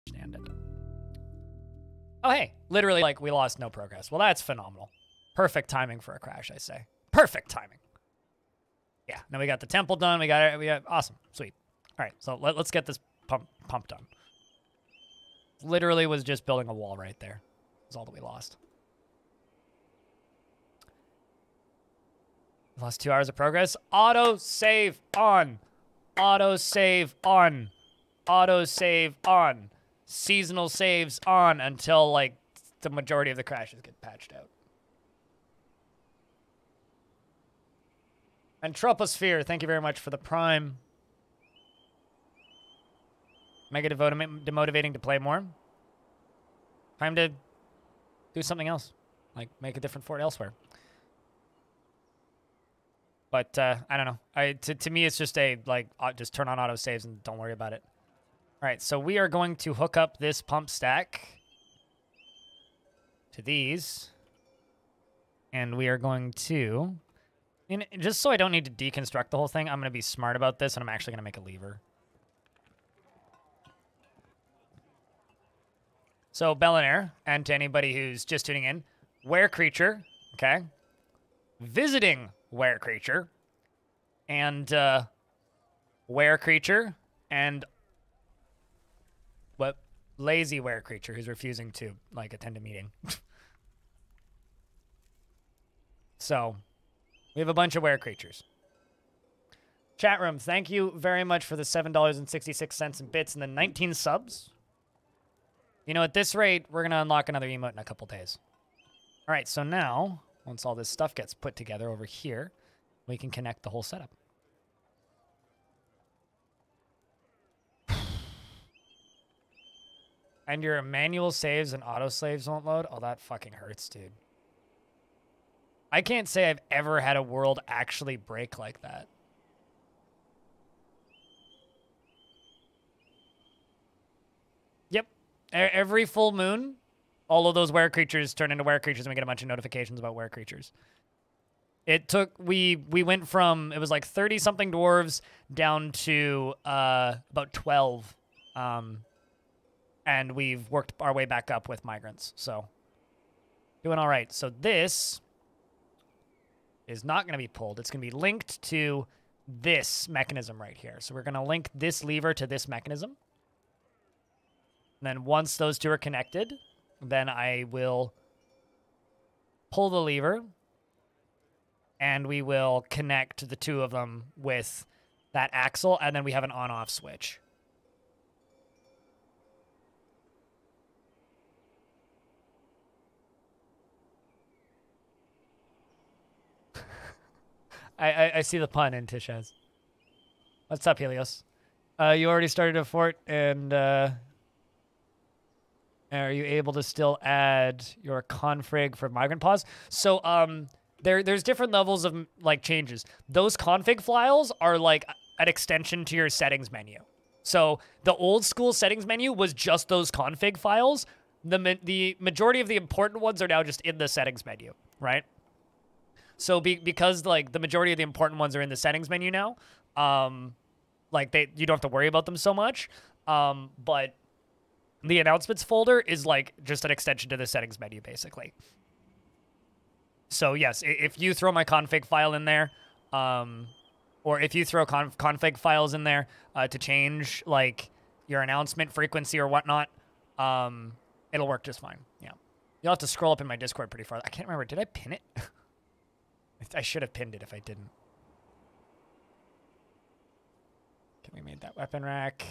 understand it. Oh, hey. Literally, like, we lost no progress. Well, that's phenomenal. Perfect timing for a crash, I say. Perfect timing. Yeah, now we got the temple done. We got it. Awesome. Sweet. All right, so let's get this pump done. Literally was just building a wall right there. That's all that we lost. We lost 2 hours of progress. Auto save on. Auto save on. Auto save on. Seasonal saves on until, like, the majority of the crashes get patched out. And Troposphere, thank you very much for the prime. Mega demotivating to play more. Time to do something else. Like, make a different fort elsewhere. But, I don't know. To me, it's just just turn on autosaves and don't worry about it. All right, so we are going to hook up this pump stack to these. And we are going to... just so I don't need to deconstruct the whole thing, I'm going to be smart about this, and I'm actually going to make a lever. So, Bellinair, and to anybody who's just tuning in, Were Creature, okay? Visiting Were Creature, and Were Creature, and what? Lazy Were Creature, who's refusing to, like, attend a meeting. So... we have a bunch of Were Creatures. Chat room, thank you very much for the $7.66 in bits and the 19 subs. You know, at this rate, we're going to unlock another emote in a couple days. All right, so now, once all this stuff gets put together over here, we can connect the whole setup. And your manual saves and auto saves won't load? Oh, that fucking hurts, dude. I can't say I've ever had a world actually break like that. Yep. Every full moon, all of those Were Creatures turn into Were Creatures and we get a bunch of notifications about Were Creatures. It took, we went from, it was like 30-something dwarves down to about 12. And we've worked our way back up with migrants, so doing all right. So this... is not going to be pulled. It's going to be linked to this mechanism right here. So we're going to link this lever to this mechanism. And then once those two are connected, then I will pull the lever, and we will connect the two of them with that axle, and then we have an on-off switch. I see the pun in Tishaz. What's up, Helios? You already started a fort, and are you able to still add your config for migrant pause? So there's different levels of like changes. Those config files are like an extension to your settings menu. So the old school settings menu was just those config files. The majority of the important ones are now just in the settings menu, right? So because like the majority of the important ones are in the settings menu now, like you don't have to worry about them so much. But the announcements folder is like just an extension to the settings menu, basically. So yes, if you throw my config file in there, or if you throw config files in there to change like your announcement frequency or whatnot, it'll work just fine. Yeah, you'll have to scroll up in my Discord pretty far. I can't remember. Did I pin it? I should have pinned it if I didn't. Okay, we made that weapon rack.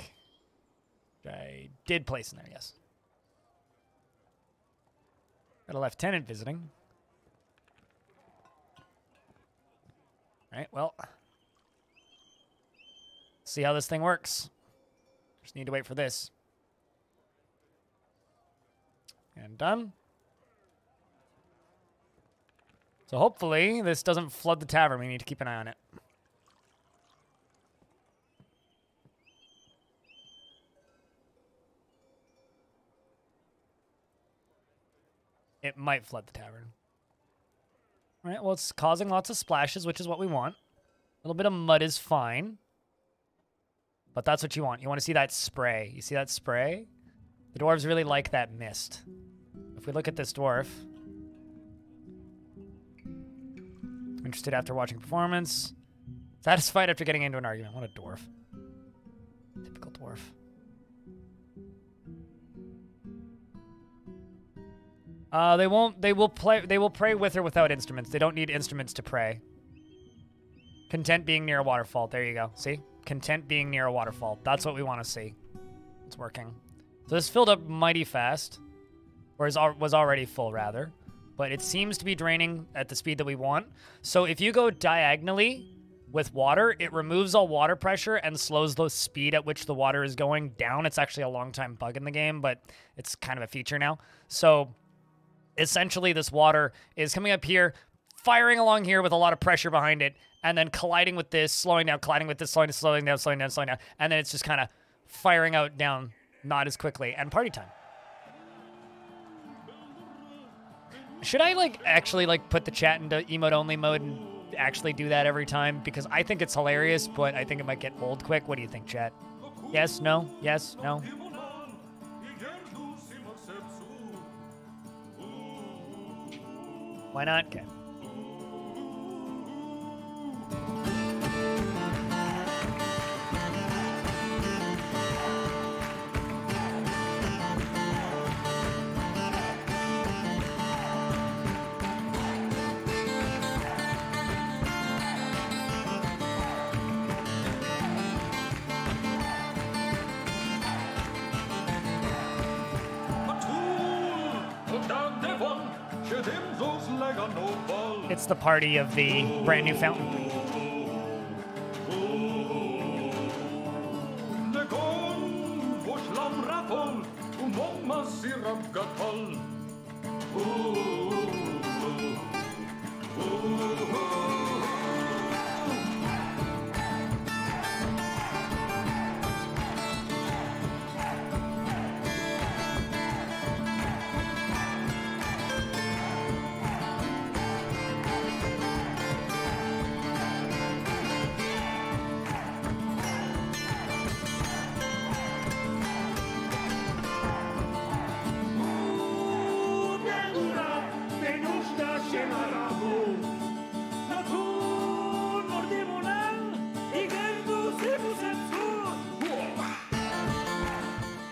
Which I did place in there, yes. Got a lieutenant visiting. All right, well. See how this thing works. Just need to wait for this. And done. So hopefully this doesn't flood the tavern. We need to keep an eye on it. It might flood the tavern. All right, well, it's causing lots of splashes, which is what we want. A little bit of mud is fine. But that's what you want. You want to see that spray. You see that spray? The dwarves really like that mist. If we look at this dwarf... Interested after watching performance. Satisfied after getting into an argument. What a dwarf. Typical dwarf. They will pray with or without instruments. They don't need instruments to pray. Content being near a waterfall. There you go. See? Content being near a waterfall. That's what we want to see. It's working. So this filled up mighty fast. Or was already full, rather. But it seems to be draining at the speed that we want. So if you go diagonally with water, it removes all water pressure and slows the speed at which the water is going down. It's actually a long-time bug in the game, but it's kind of a feature now. So essentially this water is coming up here, firing along here with a lot of pressure behind it, and then colliding with this, slowing down, colliding with this, slowing down, slowing down, slowing down. And then it's just kind of firing out down not as quickly. And party time. Should I, like, actually, like, put the chat into emote-only mode and actually do that every time? Because I think it's hilarious, but I think it might get old quick. What do you think, chat? Yes? No? Yes? No? Why not? Okay. It's the party of the brand new fountain.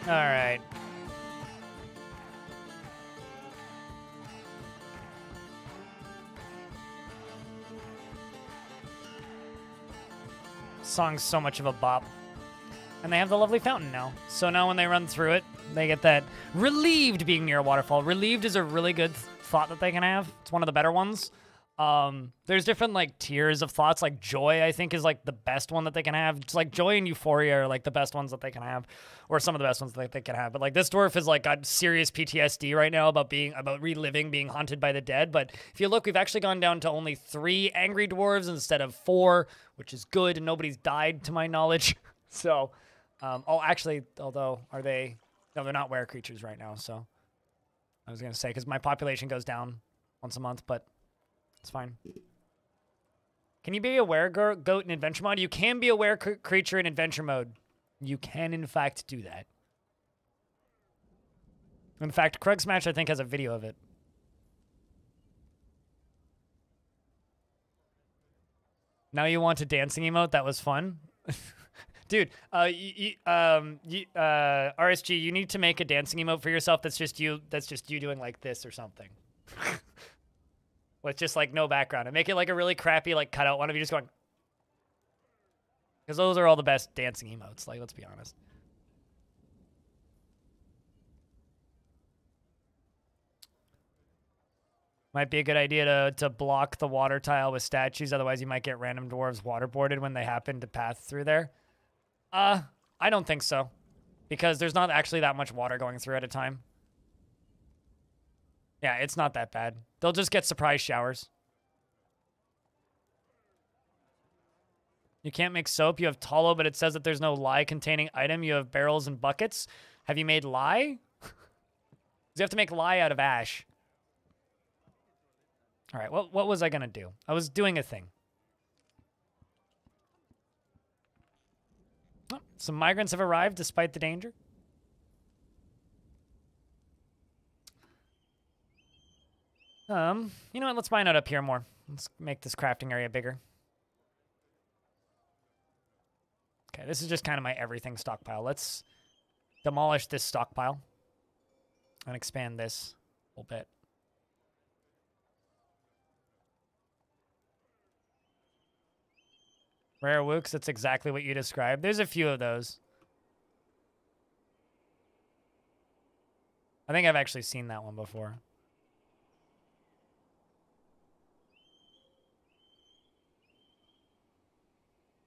All right. Song's so much of a bop. And they have the lovely fountain now. So now when they run through it, they get that relieved being near a waterfall. Relieved is a really good thought that they can have. It's one of the better ones. There's different like tiers of thoughts. Like joy, I think, is like the best one that they can have. It's like joy and euphoria are like the best ones that they can have, or some of the best ones that they can have. But like this dwarf is like got serious PTSD right now about reliving being haunted by the dead. But if you look, we've actually gone down to only 3 angry dwarves instead of 4, which is good, and nobody's died to my knowledge. So, although are they? No, they're not were creatures right now. So I was gonna say because my population goes down once a month, but. It's fine. Can you be a were-goat in adventure mode? You can be a were-creature in adventure mode. You can, in fact, do that. In fact, Krug Smash, I think, has a video of it. Now you want a dancing emote? That was fun. Dude, RSG, you need to make a dancing emote for yourself that's just you doing like this or something. With just like no background, and make it like a really crappy like cutout one of you just going, because those are all the best dancing emotes. Like, let's be honest. Might be a good idea to block the water tile with statues, otherwise you might get random dwarves waterboarded when they happen to pass through there. I don't think so, because there's not actually that much water going through at a time. Yeah, it's not that bad. They'll just get surprise showers. You can't make soap. You have tallow, but it says that there's no lye containing item. You have barrels and buckets. Have you made lye? You have to make lye out of ash. All right, what was I going to do? I was doing a thing. Oh, some migrants have arrived despite the danger. You know what? Let's mine out up here more. Let's make this crafting area bigger. Okay, this is just kind of my everything stockpile. Let's demolish this stockpile and expand this a little bit. Rare wooks, that's exactly what you described. There's a few of those. I think I've actually seen that one before.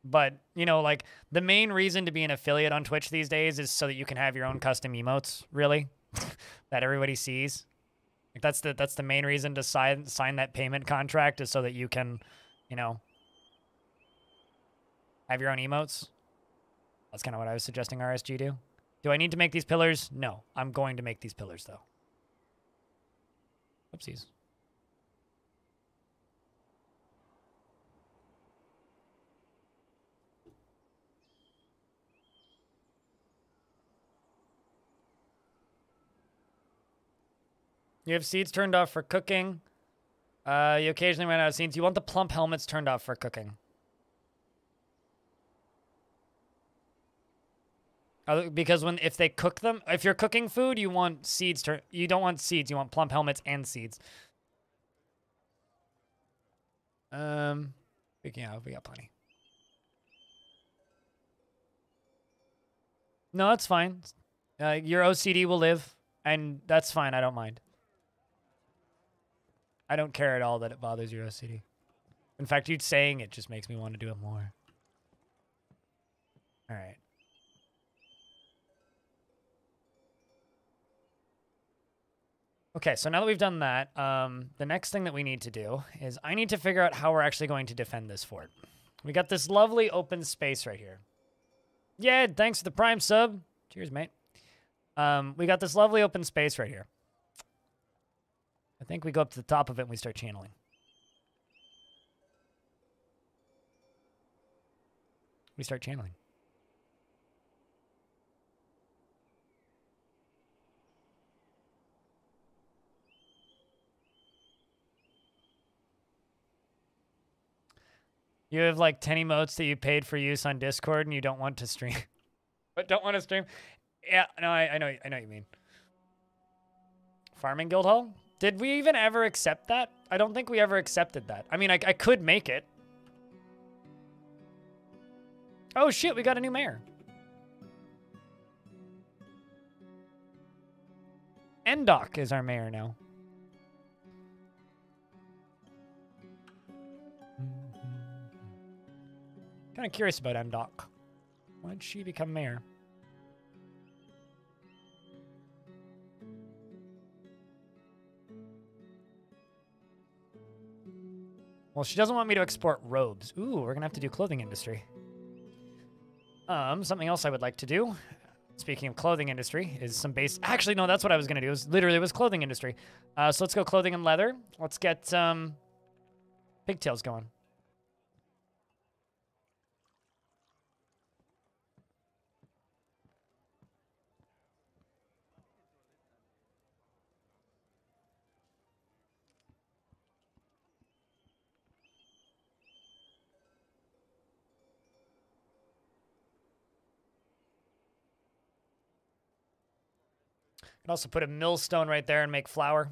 But, you know, like, the main reason to be an affiliate on Twitch these days is so that you can have your own custom emotes, really, that everybody sees. Like, that's the main reason to sign that payment contract, is so that you can, you know, have your own emotes. That's kind of what I was suggesting RSG do. Do I need to make these pillars? No. I'm going to make these pillars, though. Oopsies. You have seeds turned off for cooking. You occasionally run out of seeds. You want the plump helmets turned off for cooking. Because if they cook them, if you're cooking food, you want seeds you don't want seeds, you want plump helmets and seeds. Speaking of, we got plenty. No, that's fine. Your OCD will live, and that's fine. I don't mind. I don't care at all that it bothers your OCD. In fact, you saying it just makes me want to do it more. All right. Okay, so now that we've done that, the next thing that we need to do is I need to figure out how we're actually going to defend this fort. We got this lovely open space right here. Yeah, thanks for the Prime sub. Cheers, mate. We got this lovely open space right here. I think we go up to the top of it and we start channeling. We start channeling. You have like 10 emotes that you paid for use on Discord and you don't want to stream. But don't want to stream? Yeah, no, I know what you mean. Farming Guild Hall? Did we even ever accept that? I don't think we ever accepted that. I mean, I could make it. Oh shit, we got a new mayor. Endok is our mayor now. Kind of curious about Endok. Why did she become mayor? Well, she doesn't want me to export robes. Ooh, we're gonna have to do clothing industry. Something else I would like to do, speaking of clothing industry, is some base... Actually, no, that's what I was gonna do. It was clothing industry. So let's go clothing and leather. Let's get pigtails going. Can also put a millstone right there and make flour.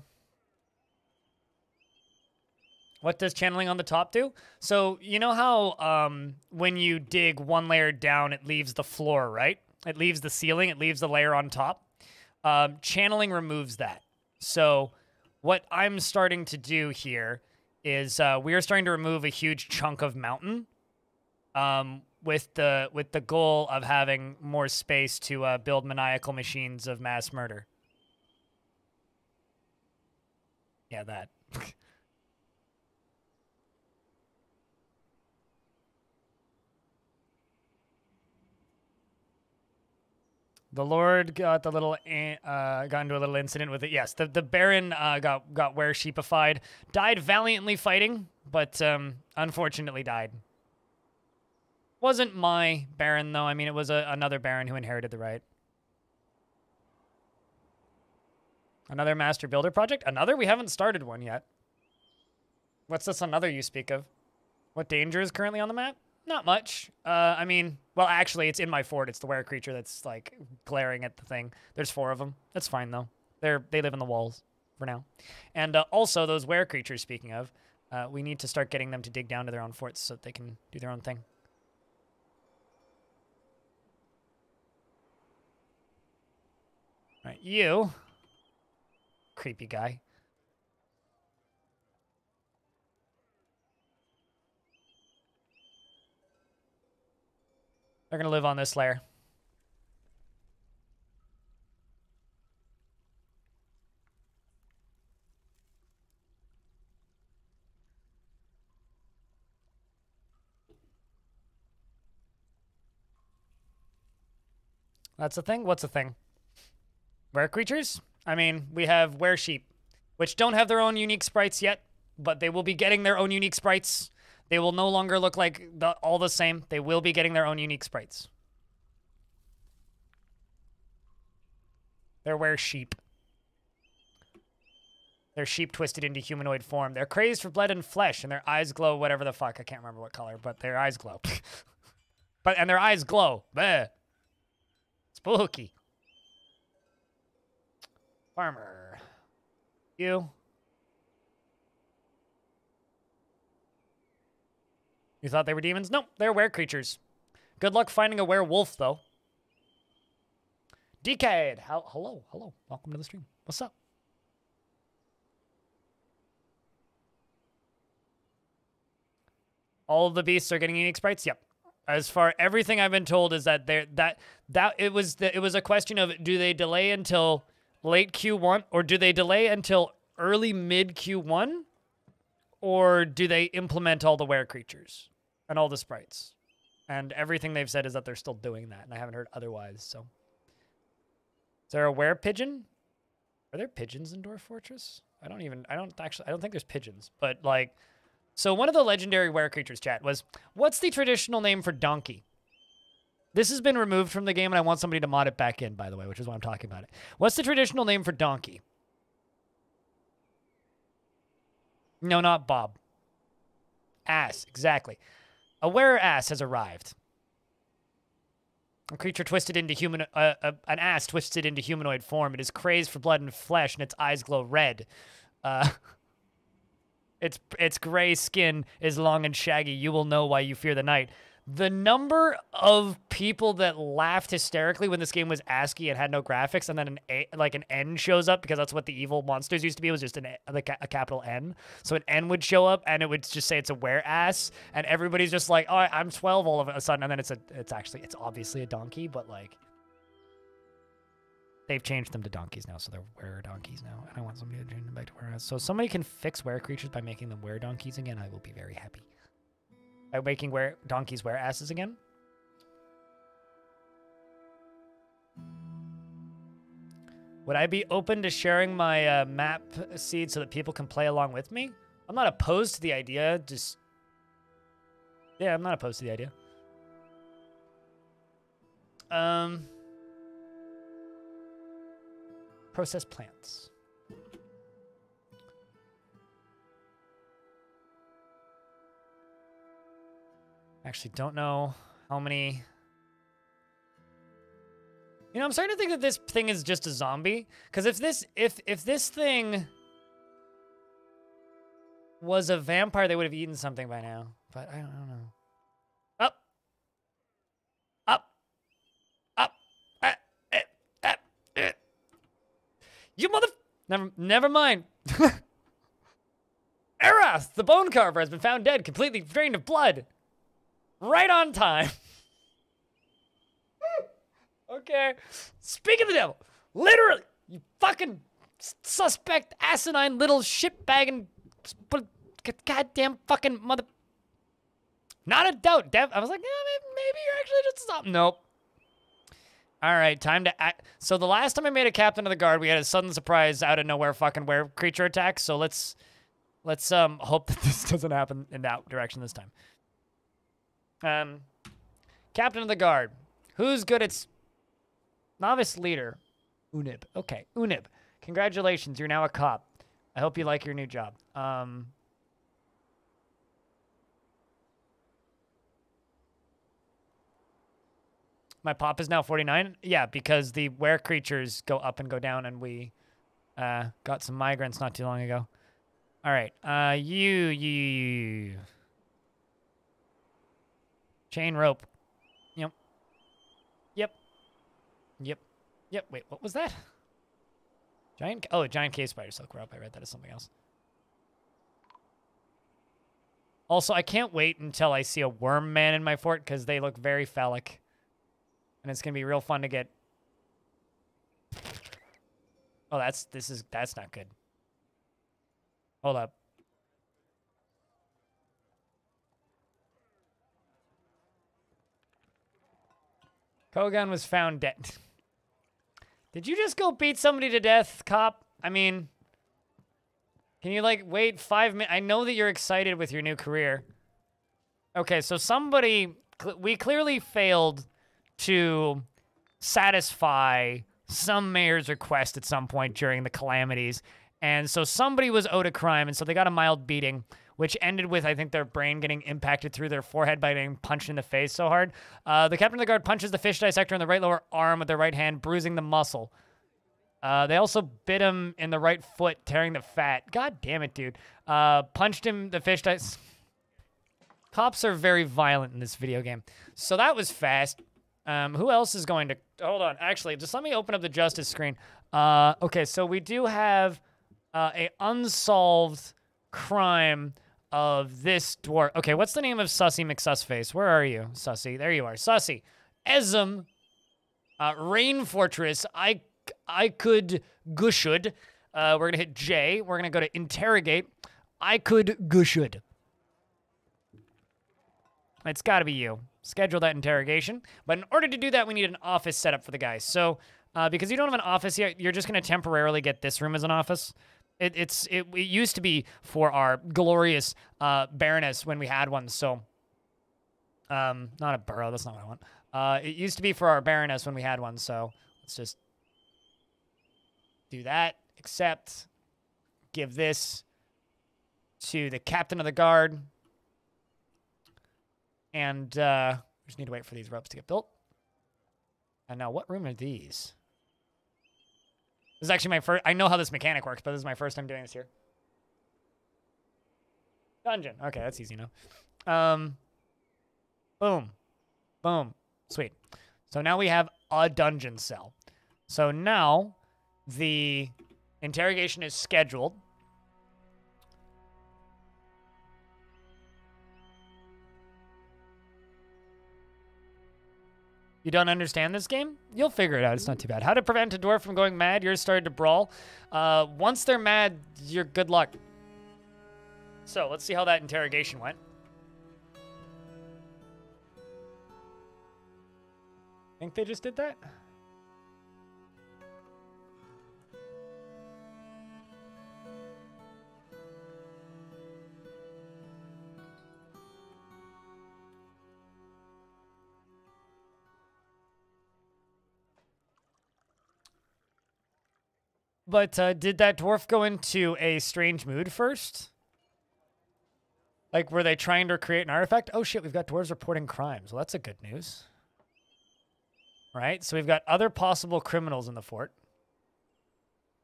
What does channeling on the top do? So you know how when you dig one layer down, it leaves the floor, right? It leaves the ceiling. It leaves the layer on top. Channeling removes that. So what I'm starting to do here is we are starting to remove a huge chunk of mountain with the goal of having more space to build maniacal machines of mass murder. Yeah, that. The Lord got got into a little incident with it. Yes, the Baron got were-sheepified, died valiantly fighting, but unfortunately died. Wasn't my Baron though. I mean, it was another Baron who inherited the right. Another master builder project? Another? We haven't started one yet. What's this another you speak of? What danger is currently on the map? Not much. I mean, well, actually, it's in my fort. It's the were creature that's, like, glaring at the thing. There's 4 of them. That's fine, though. They live in the walls for now. And also, those were creatures, speaking of, we need to start getting them to dig down to their own forts so that they can do their own thing. All right, you. Creepy guy. They're going to live on this layer. That's a thing? What's a thing? Were creatures? I mean, we have were sheep, which don't have their own unique sprites yet, but they will be getting their own unique sprites. They will no longer look like all the same. They will be getting their own unique sprites. They're were sheep. They're sheep twisted into humanoid form. They're crazed for blood and flesh, and their eyes glow whatever the fuck. I can't remember what color, but their eyes glow. And their eyes glow. Bleh. Spooky. Farmer. You. You thought they were demons? Nope, they're were creatures. Good luck finding a werewolf, though. Decade. Hello. Welcome to the stream. What's up? All of the beasts are getting unique sprites? Yep. As far everything I've been told is that it was a question of, do they delay until late Q1 or do they delay until early mid Q1 or do they implement all the were creatures and all the sprites? And everything they've said is that they're still doing that, and I haven't heard otherwise. So, is there a were pigeon? Are there pigeons in Dwarf Fortress? I don't think there's pigeons, but like. So one of the legendary were creatures chat was, what's the traditional name for donkey? This has been removed from the game, and I want somebody to mod it back in, by the way, which is why I'm talking about it. What's the traditional name for donkey? No, not Bob. Ass, exactly. A were ass has arrived. A creature twisted into an ass twisted into humanoid form. It is crazed for blood and flesh, and its eyes glow red. Its gray skin is long and shaggy. You will know why you fear the night. The number of people that laughed hysterically when this game was ASCII and had no graphics, and then an N shows up, because that's what the evil monsters used to be, was just a capital N. So an N would show up, and it would just say it's a were ass, and everybody's just like, oh, I'm 12 all of a sudden, and then it's obviously a donkey, but like, they've changed them to donkeys now, so they're were donkeys now, and I want somebody to change them back to were ass. So if somebody can fix were creatures by making them were donkeys again, I will be very happy. By making donkeys were asses again? Would I be open to sharing my map seed so that people can play along with me? I'm not opposed to the idea, yeah, I'm not opposed to the idea. Processed plants. Actually, don't know how many. You know, I'm starting to think that this thing is just a zombie. Because if this thing was a vampire, they would have eaten something by now. But I don't know. Up. You never mind. Erath, the bone carver, has been found dead, completely drained of blood. Right on time. Okay. Speak of the devil. Literally, you fucking suspect, asinine little shitbagging, goddamn fucking mother. Not a doubt. I was like, yeah, maybe you're actually just something. Nope. All right, time to act. So the last time I made a captain of the guard, we had a sudden surprise out of nowhere fucking were creature attack. So let's hope that this doesn't happen in that direction this time. Captain of the guard. Who's good at novice leader? Unib. Okay, Unib. Congratulations, you're now a cop. I hope you like your new job. My pop is now 49. Yeah, because the were creatures go up and go down, and we got some migrants not too long ago. All right. You. Chain rope. Yep. Yep. Yep. Yep. Wait, what was that? Giant cave spider silk rope. I read that as something else. Also, I can't wait until I see a worm man in my fort because they look very phallic. And it's going to be real fun to get... Oh, that's not good. Hold up. Kogan was found dead. Did you just go beat somebody to death, cop? I mean, can you, like, wait 5 minutes? I know that you're excited with your new career. Okay, so we clearly failed to satisfy some mayor's request at some point during the calamities. And so somebody was owed a crime, and so they got a mild beating, which ended with, I think, their brain getting impacted through their forehead by getting punched in the face so hard. The captain of the guard punches the fish dissector in the right lower arm with their right hand, bruising the muscle. They also bit him in the right foot, tearing the fat. God damn it, dude. Punched him, the fish dice. Cops are very violent in this video game. So that was fast. Who else is going to... Hold on. Actually, just let me open up the justice screen. Okay, so we do have a unsolved crime of this dwarf. Okay, what's the name of Sussy McSussface? Where are you, Sussy? There you are. Sussy. Esm. Rain Fortress. I could gushud. We're going to hit J. We're going to go to interrogate. I could gushud. It's got to be you. Schedule that interrogation. But in order to do that, we need an office set up for the guy. So, because you don't have an office yet, you're just going to temporarily get this room as an office. It used to be for our glorious Baroness when we had one. So, not a burrow. That's not what I want. It used to be for our Baroness when we had one. So, let's just do that. Accept. Give this to the captain of the guard. And we just need to wait for these ropes to get built. And now, what room are these? This is actually my first... I know how this mechanic works, but this is my first time doing this here. Dungeon. Okay, that's easy enough. Boom. Boom. Sweet. So now we have a dungeon cell. So now the interrogation is scheduled. You don't understand this game? You'll figure it out. It's not too bad. How to prevent a dwarf from going mad? Yours started to brawl. Once they're mad, you're good luck. So, let's see how that interrogation went. Think they just did that? But did that dwarf go into a strange mood first? Like, were they trying to create an artifact? Oh, shit, we've got dwarves reporting crimes. Well, that's a good news. Right? So we've got other possible criminals in the fort.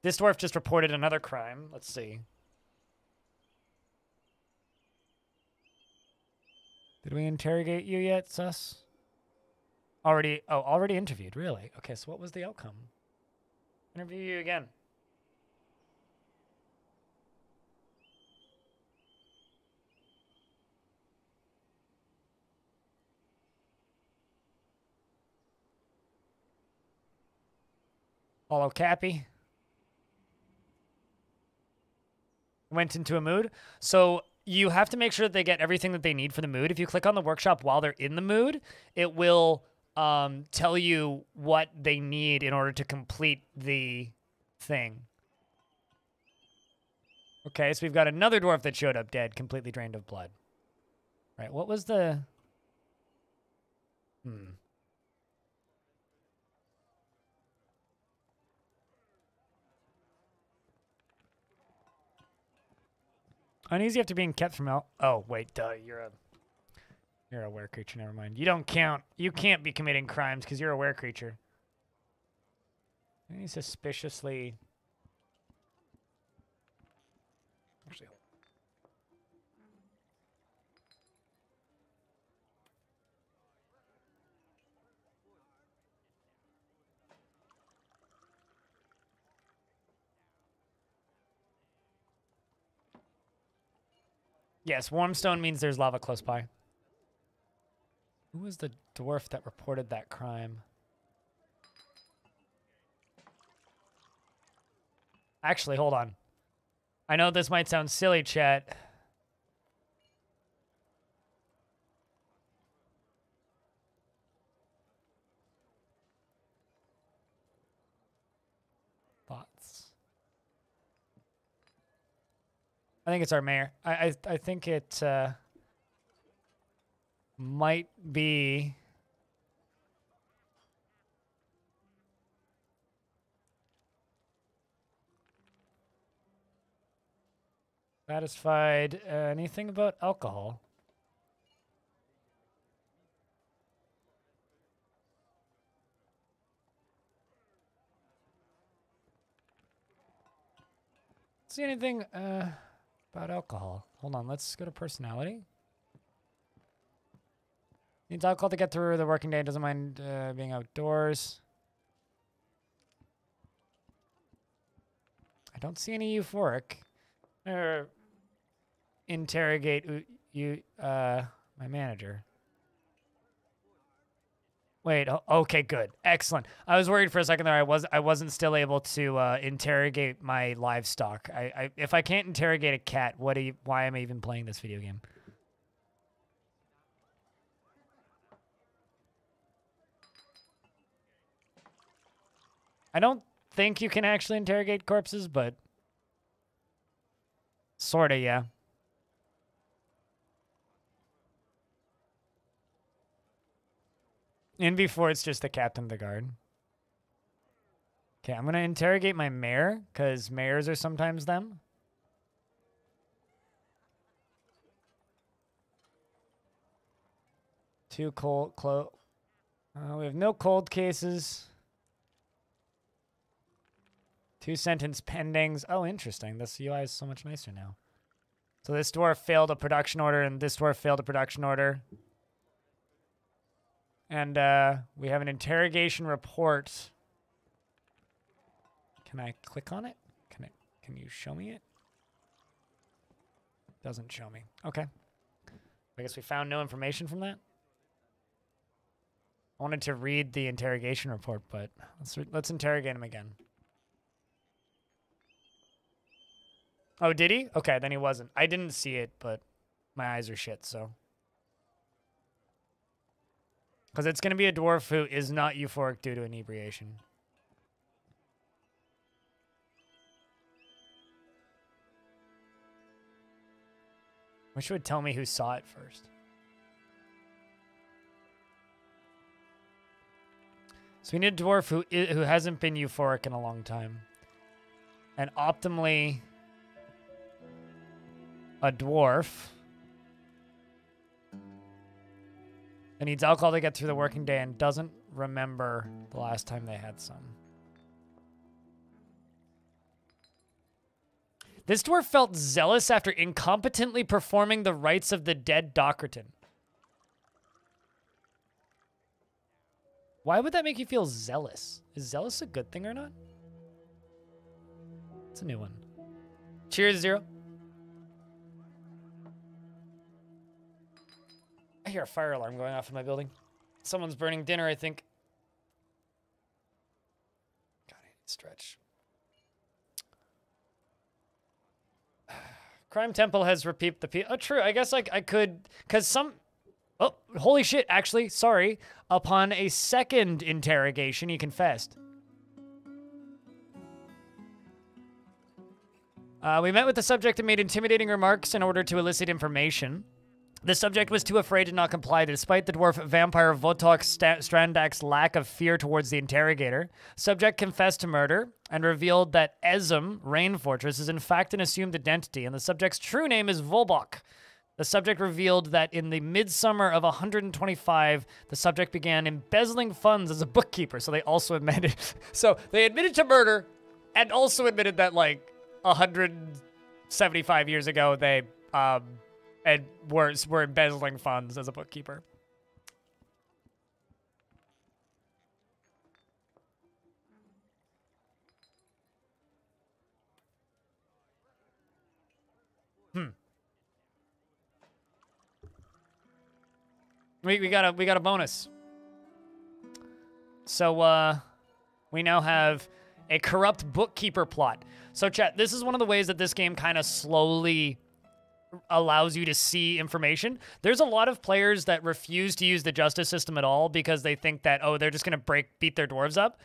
This dwarf just reported another crime. Let's see. Did we interrogate you yet, sus? Already interviewed, really? Okay, so what was the outcome? Interview you again. Follow Cappy. Went into a mood. So you have to make sure that they get everything that they need for the mood. If you click on the workshop while they're in the mood, it will tell you what they need in order to complete the thing. Okay, so we've got another dwarf that showed up dead, completely drained of blood. Right, what was the... Uneasy after being kept from out. Oh, wait, duh, you're You're a were creature, never mind. You don't count. You can't be committing crimes because you're a were creature. Any suspiciously... Actually, yes, Warmstone means there's lava close by. Who was the dwarf that reported that crime? Actually, hold on. I know this might sound silly, chat. Thoughts? I think it's our mayor. I think it might be... Satisfied. Anything about alcohol? See anything about alcohol? Hold on, let's go to personality. Needs alcohol to get through the working day. Doesn't mind being outdoors. I don't see any euphoric. Interrogate my manager. Wait, okay, good. Excellent. I was worried for a second there I wasn't still able to interrogate my livestock. If I can't interrogate a cat, why am I even playing this video game? I don't think you can actually interrogate corpses, but sorta, yeah. In before it's just the captain of the guard. Okay, I'm gonna interrogate my mayor, because mayors are sometimes them. Two cold, we have no cold cases. 2 sentence pendings. Oh, interesting. This UI is so much nicer now. So this dwarf failed a production order, and this dwarf failed a production order. And we have an interrogation report. Can I click on it? Can you show me it? Doesn't show me. Okay. I guess we found no information from that. I wanted to read the interrogation report, but let's interrogate him again. Oh, did he? Okay, then he wasn't. I didn't see it, but my eyes are shit, so. Because it's going to be a dwarf who is not euphoric due to inebriation. Wish it would tell me who saw it first. So we need a dwarf who hasn't been euphoric in a long time. And optimally... a dwarf that needs alcohol to get through the working day and doesn't remember the last time they had some. This dwarf felt zealous after incompetently performing the rites of the dead Dockerton. Why would that make you feel zealous? Is zealous a good thing or not? It's a new one. Cheers, Zero. I hear a fire alarm going off in my building. Someone's burning dinner, I think. God, I need to stretch. Crime Temple has repeat the... Oh, true. I guess I could... Because some... Oh, holy shit. Actually, sorry. Upon a second interrogation, he confessed. We met with the subject and made intimidating remarks in order to elicit information. The subject was too afraid to not comply, despite the dwarf vampire Votok Strandak's lack of fear towards the interrogator. Subject confessed to murder and revealed that Ezum, Rain Fortress, is in fact an assumed identity, and the subject's true name is Volbok. The subject revealed that in the midsummer of 125, the subject began embezzling funds as a bookkeeper. So they also admitted, so they admitted to murder, and also admitted that like 175 years ago they were embezzling funds as a bookkeeper. We got a bonus. So we now have a corrupt bookkeeper plot. So chat, this is one of the ways that this game kind of slowly allows you to see information. There's a lot of players that refuse to use the justice system at all because they think that, oh, they're just going to beat their dwarves up.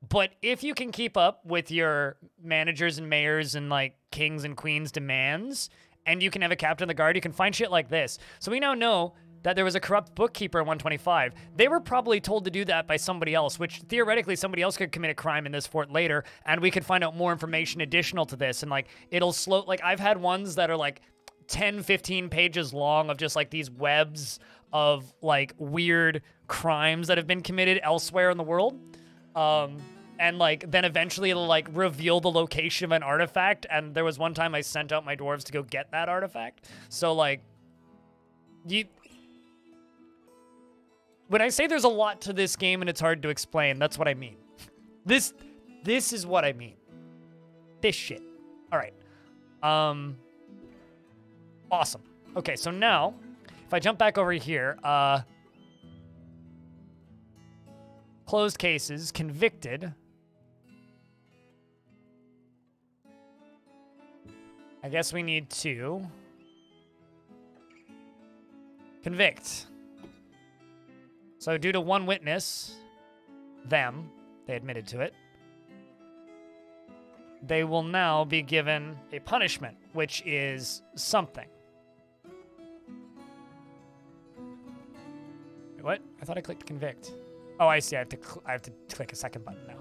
But if you can keep up with your managers and mayors and like kings and queens demands, and you can have a captain of the guard, you can find shit like this. So we now know that there was a corrupt bookkeeper in 125. They were probably told to do that by somebody else, which theoretically somebody else could commit a crime in this fort later, and we could find out more information additional to this. And like, it'll slow, like I've had ones that are like 10, 15 pages long of just like these webs of like weird crimes that have been committed elsewhere in the world. And like, then eventually it'll like reveal the location of an artifact. And there was one time I sent out my dwarves to go get that artifact. So like, when I say there's a lot to this game and it's hard to explain, that's what I mean. This is what I mean. This shit. All right. Awesome. Okay, so now, if I jump back over here, closed cases, convicted. I guess we need to convict. So due to one witness, they admitted to it, they will now be given a punishment, which is something. Wait, what? I thought I clicked convict. Oh, I see. I have to click a second button now.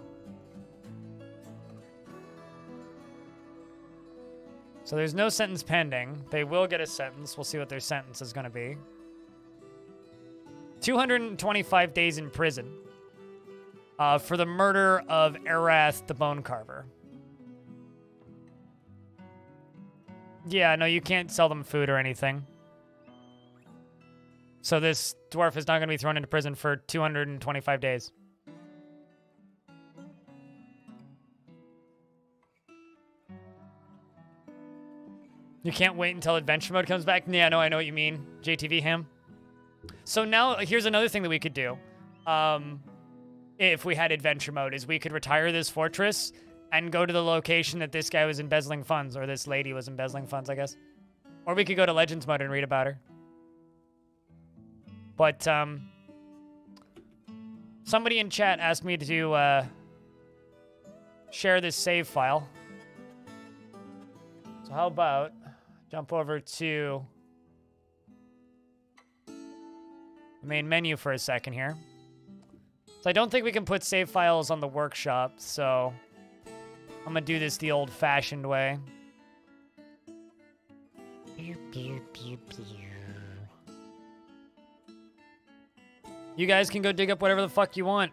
So there's no sentence pending. They will get a sentence. We'll see what their sentence is going to be. 225 days in prison for the murder of Erath the Bone Carver. Yeah, no, you can't sell them food or anything. So this dwarf is not going to be thrown into prison for 225 days. You can't wait until adventure mode comes back? Yeah, no, I know what you mean. JTV ham. So now, here's another thing that we could do. If we had adventure mode, is we could retire this fortress and go to the location that this guy was embezzling funds, or this lady was embezzling funds, I guess. Or we could go to Legends mode and read about her. But, somebody in chat asked me to, share this save file. So how about jump over to the main menu for a second here. So I don't think we can put save files on the workshop, so I'm gonna do this the old-fashioned way. You guys can go dig up whatever the fuck you want.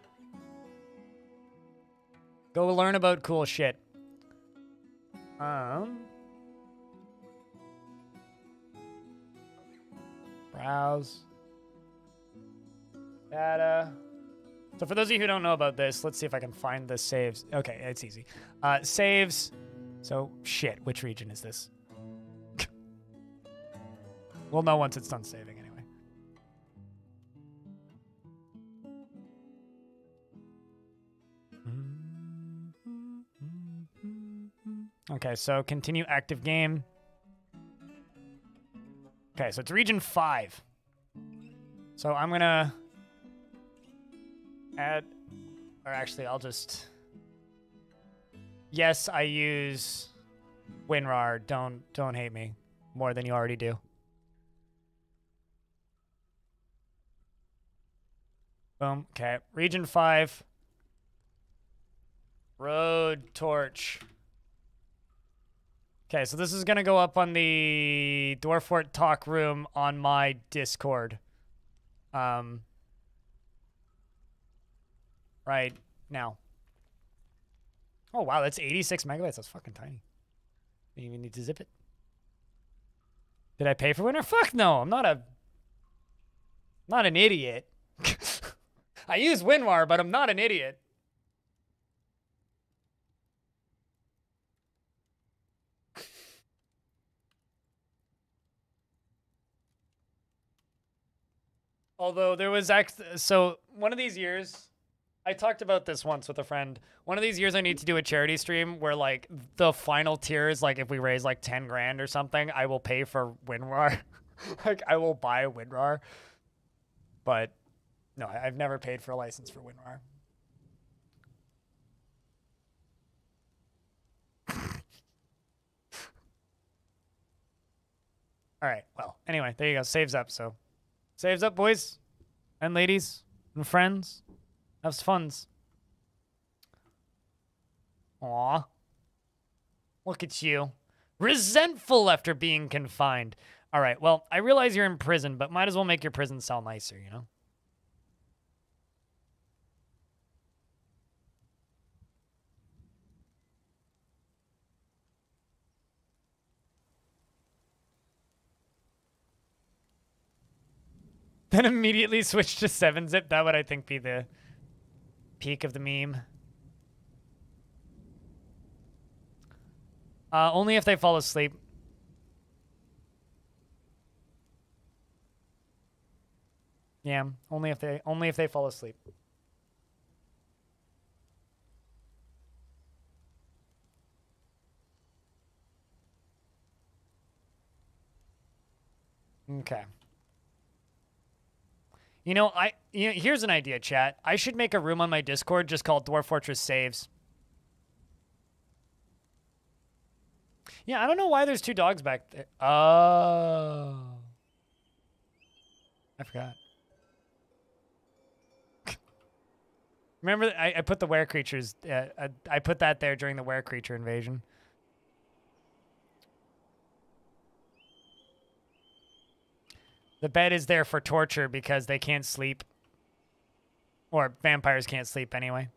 Go learn about cool shit. Browse. Data. So for those of you who don't know about this, let's see if I can find the saves. Okay, it's easy. Saves. So, shit, which region is this? We'll know once it's done saving anyway. Okay, so continue active game. Okay, so it's region 5. So I'm gonna add, or actually I'll just, yes, I use WinRAR. Don't hate me more than you already do. Boom. Okay, region 5. Roadtorch. Okay, so this is gonna go up on the Dwarf Fort talk room on my Discord. Right now. Oh wow, that's 86 megabytes. That's fucking tiny. Didn't even need to zip it. Did I pay for winter? Fuck no. I'm not an idiot. I use WinRAR, but I'm not an idiot. Although there was so one of these years, I talked about this once with a friend. One of these years I need to do a charity stream where like the final tier is like if we raise like 10 grand or something, I will pay for WinRAR. Like I will buy WinRAR. But no, I've never paid for a license for WinRAR. All right. Well, anyway, there you go. Saves up. So saves up, boys and ladies and friends. Have funs. Aw. Look at you. Resentful after being confined. All right, well, I realize you're in prison, but might as well make your prison cell nicer, you know? Then immediately switch to 7-zip. That would, I think, be the peak of the meme. Only if they fall asleep. Yeah, only if they fall asleep. Okay. Here's an idea, chat. I should make a room on my Discord just called Dwarf Fortress Saves. Yeah, I don't know why there's 2 dogs back there. Oh. I forgot. Remember, I put the were creatures. I put that there during the were creature invasion. The bed is there for torture because they can't sleep. Or vampires can't sleep anyway.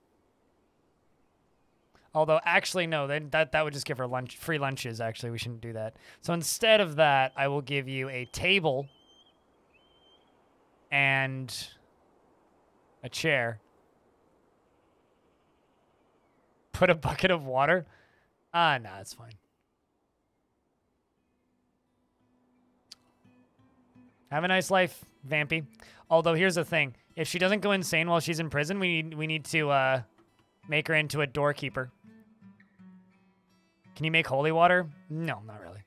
Although, actually, no, that would just give her free lunches, actually. We shouldn't do that. So instead of that, I will give you a table and a chair. Put a bucket of water? Nah, it's fine. Have a nice life, Vampy. Although, here's the thing. If she doesn't go insane while she's in prison, we need to make her into a doorkeeper. Can you make holy water? No, not really.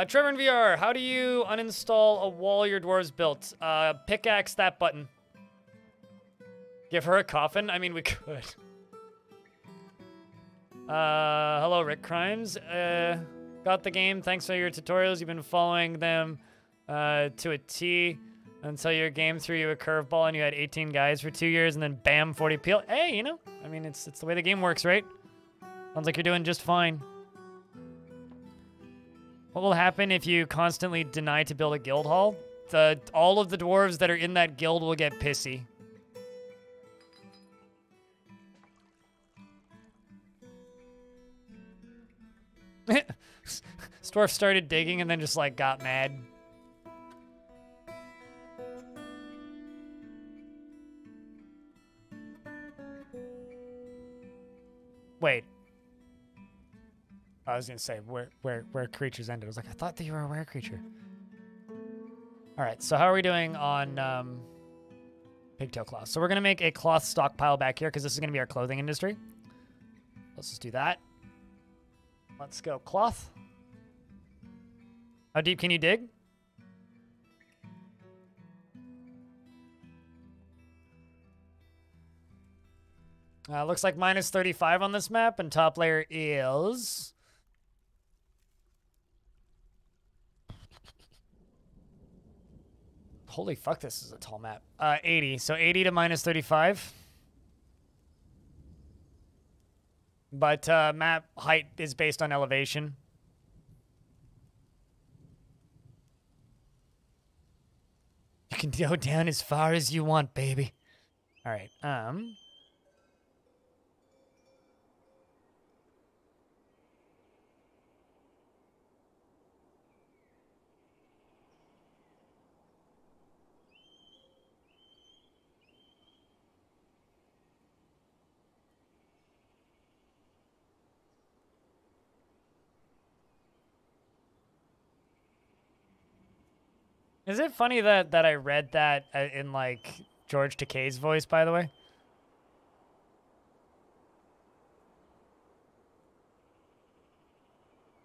Trevor in VR, how do you uninstall a wall your dwarves built? Pickaxe that button. Give her a coffin? I mean, we could. Hello, Rick Crimes. Got the game. Thanks for your tutorials. You've been following them to a T until your game threw you a curveball and you had 18 guys for 2 years and then bam, 40 peel. Hey, you know, I mean, it's the way the game works, right? Sounds like you're doing just fine. What will happen if you constantly deny to build a guild hall? All of the dwarves that are in that guild will get pissy. Dwarf started digging and then just like got mad. Wait. I was gonna say where creatures ended. I was like, I thought that you were a were creature. All right, so how are we doing on pigtail cloth? So we're gonna make a cloth stockpile back here because this is gonna be our clothing industry. Let's just do that. Let's go cloth. How deep can you dig? Looks like minus 35 on this map, and top layer is... Holy fuck, this is a tall map. 80. So 80 to minus 35. But map height is based on elevation. You can go down as far as you want, baby. All right. Is it funny that I read that in like George Takei's voice, by the way?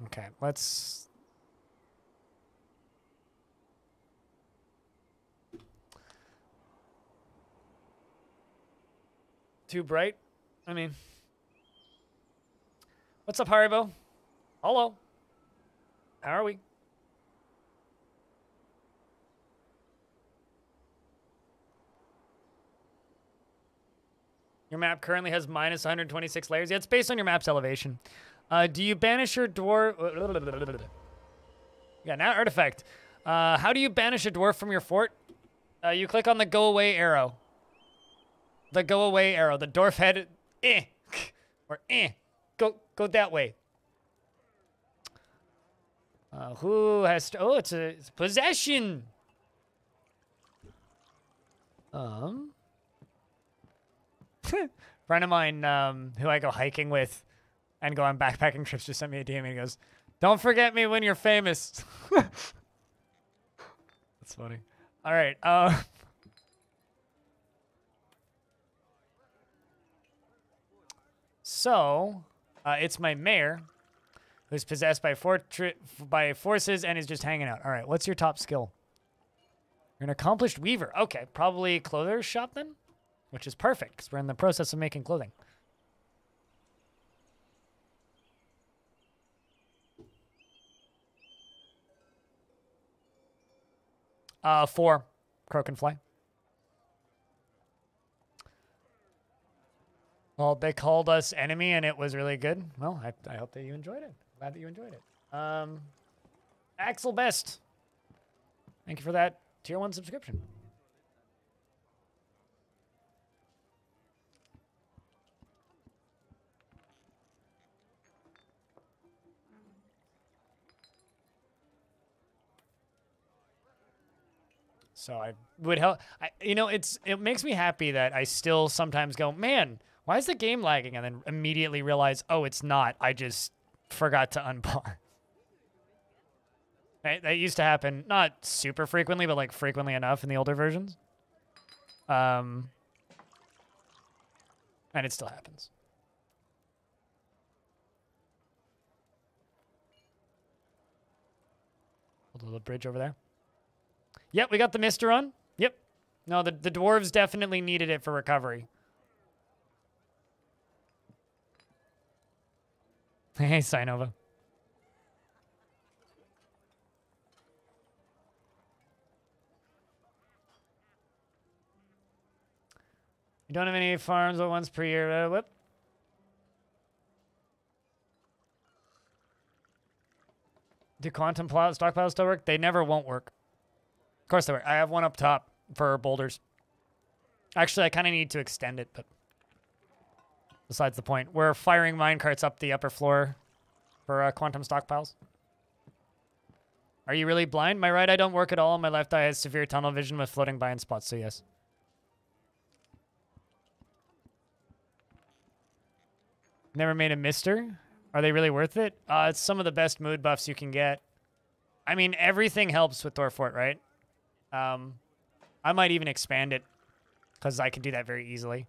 Okay, let's... Too bright? I mean... What's up, Haribo? Hello. How are we? Your map currently has minus 126 layers. Yeah, it's based on your map's elevation. Do you banish your dwarf... Yeah, now artifact. How do you banish a dwarf from your fort? You click on the go away arrow. The go away arrow. The dwarf head... Or Go that way. Who has... Oh, it's a possession. Friend of mine who I go hiking with and go on backpacking trips just sent me a DM and he goes, "Don't forget me when you're famous." That's funny. All right. So, it's my mayor who's possessed by forces and is just hanging out. All right. What's your top skill? You're an accomplished weaver. Okay. Probably clothes shop then? Which is perfect, because we're in the process of making clothing. Four. Croak and fly. Well, they called us enemy, and it was really good. Well, I hope that you enjoyed it. Glad that you enjoyed it. Axel Best. Thank you for that tier 1 subscription. So I would help. You know, it makes me happy that I still sometimes go, man, why is the game lagging? And then immediately realize, oh, it's not. I just forgot to unbar. Right? That used to happen, not super frequently, but like frequently enough in the older versions. And it still happens. Hold a little bridge over there. Yep, we got the Mister on. Yep. No, the dwarves definitely needed it for recovery. Hey, Sinova. You don't have any farms but once per year. Whoop. Do quantum stockpiles still work? They never won't work. Of course they work. I have one up top for boulders. Actually, I kind of need to extend it, but besides the point. We're firing minecarts up the upper floor for quantum stockpiles. Are you really blind? My right eye don't work at all. My left eye has severe tunnel vision with floating blind spots, so yes. Never made a Mister? Are they really worth it? It's some of the best mood buffs you can get. I mean, everything helps with Dwarf Fort, right? I might even expand it because I can do that very easily.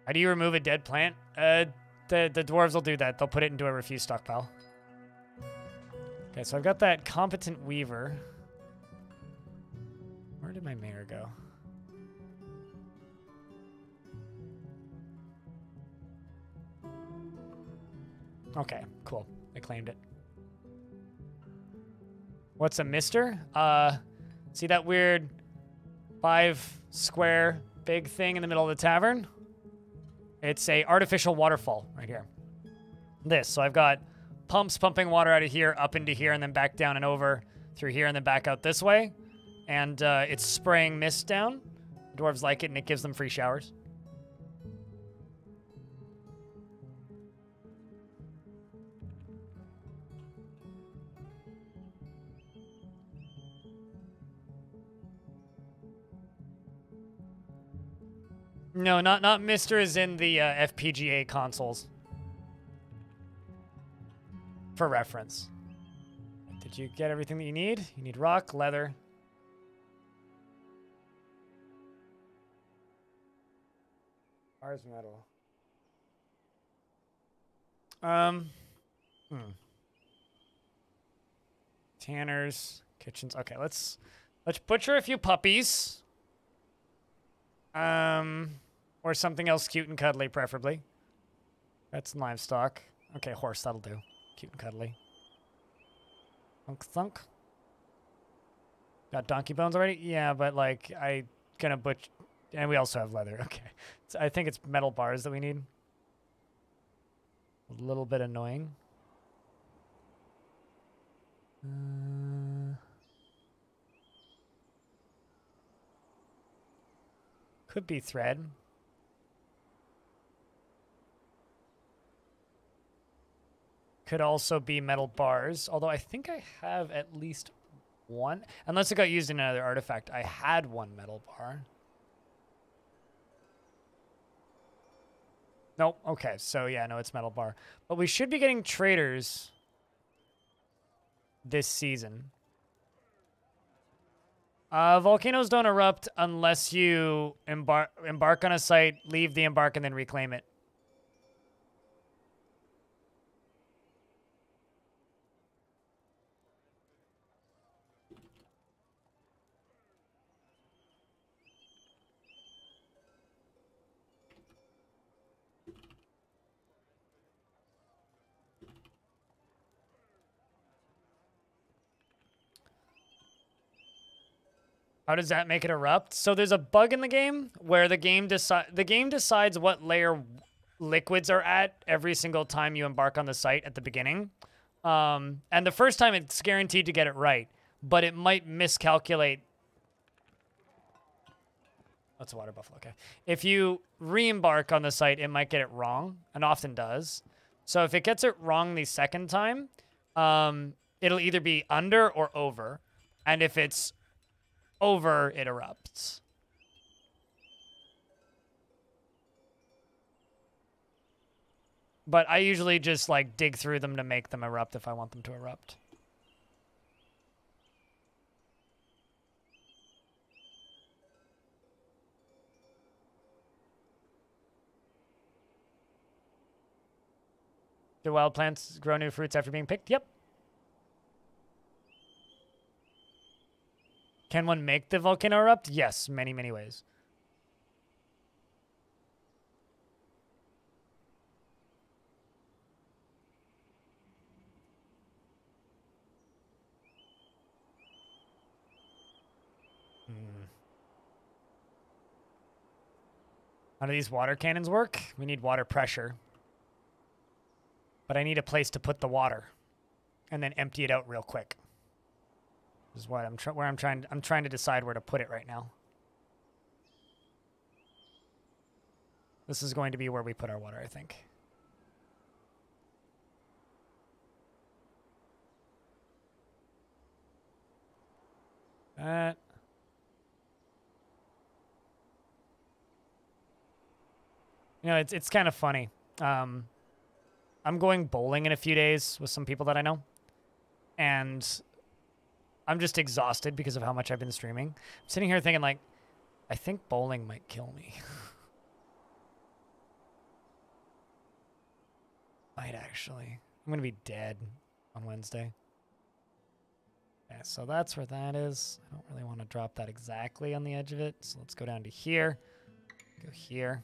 How do you remove a dead plant? The dwarves will do that. They'll put it into a refuse stockpile. Okay, so I've got that competent weaver. Where did my mayor go? Okay, cool. They claimed it. What's a mister? See that weird 5 square big thing in the middle of the tavern? It's a artificial waterfall right here. This. So I've got pumps pumping water out of here, up into here, and then back down and over through here, and then back out this way. And it's spraying mist down. Dwarves like it, and it gives them free showers. No, not Mister is in the FPGA consoles. For reference. Did you get everything that you need? You need rock, leather. Ours metal. Tanners, kitchens. Okay, let's butcher a few puppies. Or something else cute and cuddly, preferably. That's livestock. Okay, horse, that'll do. Cute and cuddly. Thunk thunk. Got donkey bones already? Yeah, but like, I gonna butcher. And we also have leather. Okay. So I think it's metal bars that we need. A little bit annoying. Could be thread. Could also be metal bars, although I think I have at least one. Unless it got used in another artifact. I had one metal bar. Nope. Okay, so yeah, no, it's metal bar. But we should be getting traders this season. Volcanoes don't erupt unless you embark on a site, leave the embark, and then reclaim it. How does that make it erupt? So there's a bug in the game where the game decides what layer liquids are at every single time you embark on the site at the beginning. And the first time it's guaranteed to get it right, but it might miscalculate. That's a water buffalo, okay. If you re-embark on the site, it might get it wrong, and often does. So if it gets it wrong the second time, it'll either be under or over. And if it's over, it erupts. But I usually just like dig through them to make them erupt if I want them to erupt. Do wild plants grow new fruits after being picked? Yep. Can one make the volcano erupt? Yes, many, many ways. How do these water cannons work? We need water pressure. But I need a place to put the water and then empty it out real quick. This is what I'm trying to decide where to put it right now. This is going to be where we put our water, I think. That. You know, it's kind of funny. I'm going bowling in a few days with some people that I know. And I'm just exhausted because of how much I've been streaming. I'm sitting here thinking, like, I think bowling might kill me. Might actually. I'm going to be dead on Wednesday. Yeah, so that's where that is. I don't really want to drop that exactly on the edge of it. So let's go down to here. Go here.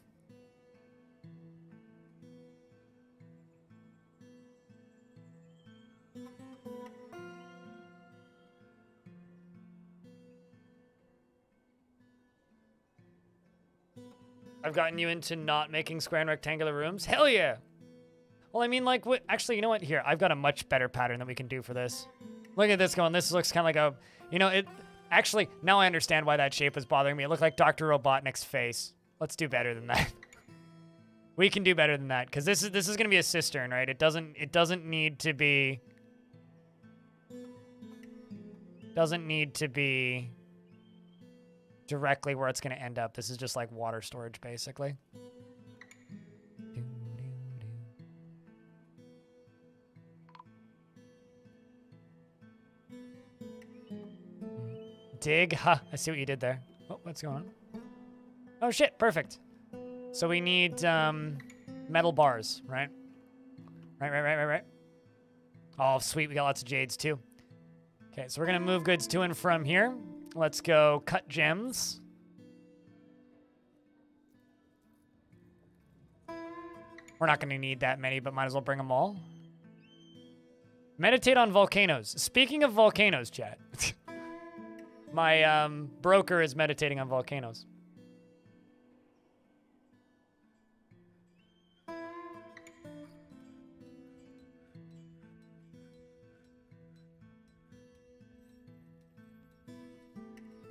I've gotten you into not making square and rectangular rooms? Hell yeah! Well, I mean, like, what? Actually, you know what? Here, I've got a much better pattern that we can do for this. Look at this going. This looks kind of like a, you know, it. Actually, now I understand why that shape was bothering me. It looked like Dr. Robotnik's face. Let's do better than that. We can do better than that because this is gonna be a cistern, right? It doesn't need to be. Doesn't need to be directly where it's gonna end up. This is just like water storage, basically. Dig. Ha, I see what you did there. Oh, what's going on? Oh, shit. Perfect. So we need metal bars, right? Right. Oh, sweet. We got lots of jades, too. Okay, so we're going to move goods to and from here. Let's go cut gems. We're not going to need that many, but might as well bring them all. Meditate on volcanoes. Speaking of volcanoes, chat. My broker is meditating on volcanoes.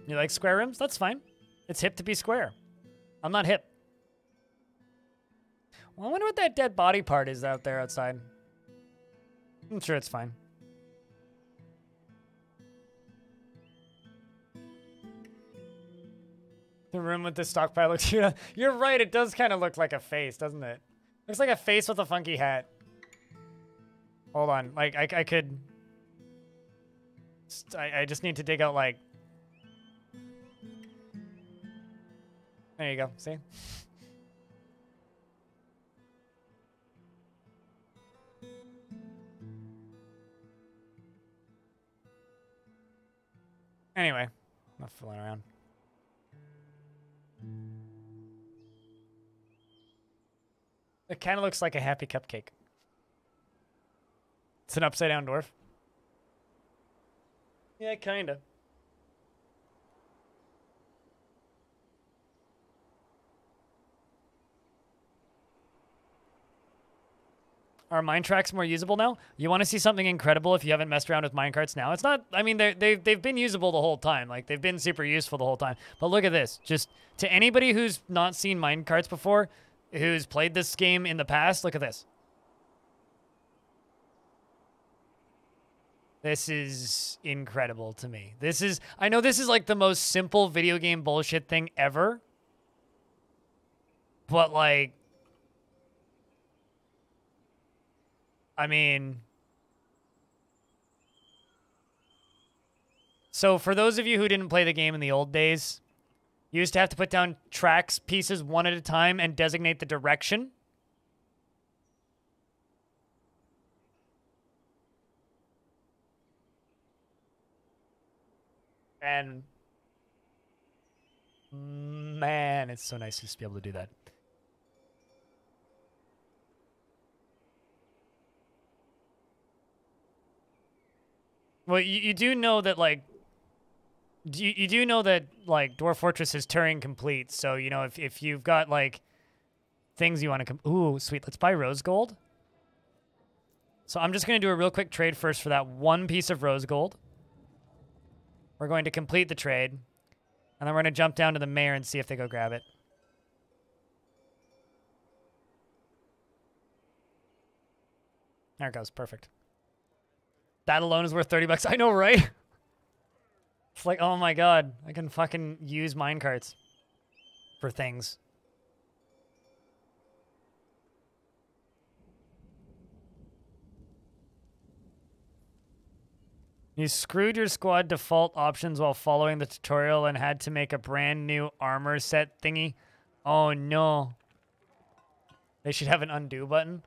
You like square rooms? That's fine. It's hip to be square. I'm not hip. Well, I wonder what that dead body part is out there outside. I'm sure it's fine. The room with the stockpile looks... You're right, it does kind of look like a face, doesn't it? Looks like a face with a funky hat. Hold on, like, I could... I just need to dig out, like... There you go, see? Anyway, I'm not fooling around. It kind of looks like a happy cupcake. It's an upside down dwarf. Yeah, kind of. Are mine tracks more usable now? You want to see something incredible if you haven't messed around with minecarts now? It's not, I mean, they've been usable the whole time. Like, they've been super useful the whole time. But look at this. Just to anybody who's not seen minecarts before, who's played this game in the past, look at this. This is incredible to me. This is, I know this is like the most simple video game bullshit thing ever. But like, I mean, so for those of you who didn't play the game in the old days, you used to have to put down tracks, pieces one at a time and designate the direction. And man, it's so nice to just be able to do that. Well, you do know that, like, you do know that, like, Dwarf Fortress is Turing complete, so, you know, if you've got, like, things you want to... Ooh, sweet. Let's buy rose gold. So I'm just going to do a real quick trade first for that one piece of rose gold. We're going to complete the trade, and then we're going to jump down to the mayor and see if they go grab it. There it goes. Perfect. That alone is worth 30 bucks. I know, right? It's like, oh my god, I can fucking use minecarts for things. You screwed your squad default options while following the tutorial and had to make a brand new armor set thingy. Oh no. They should have an undo button.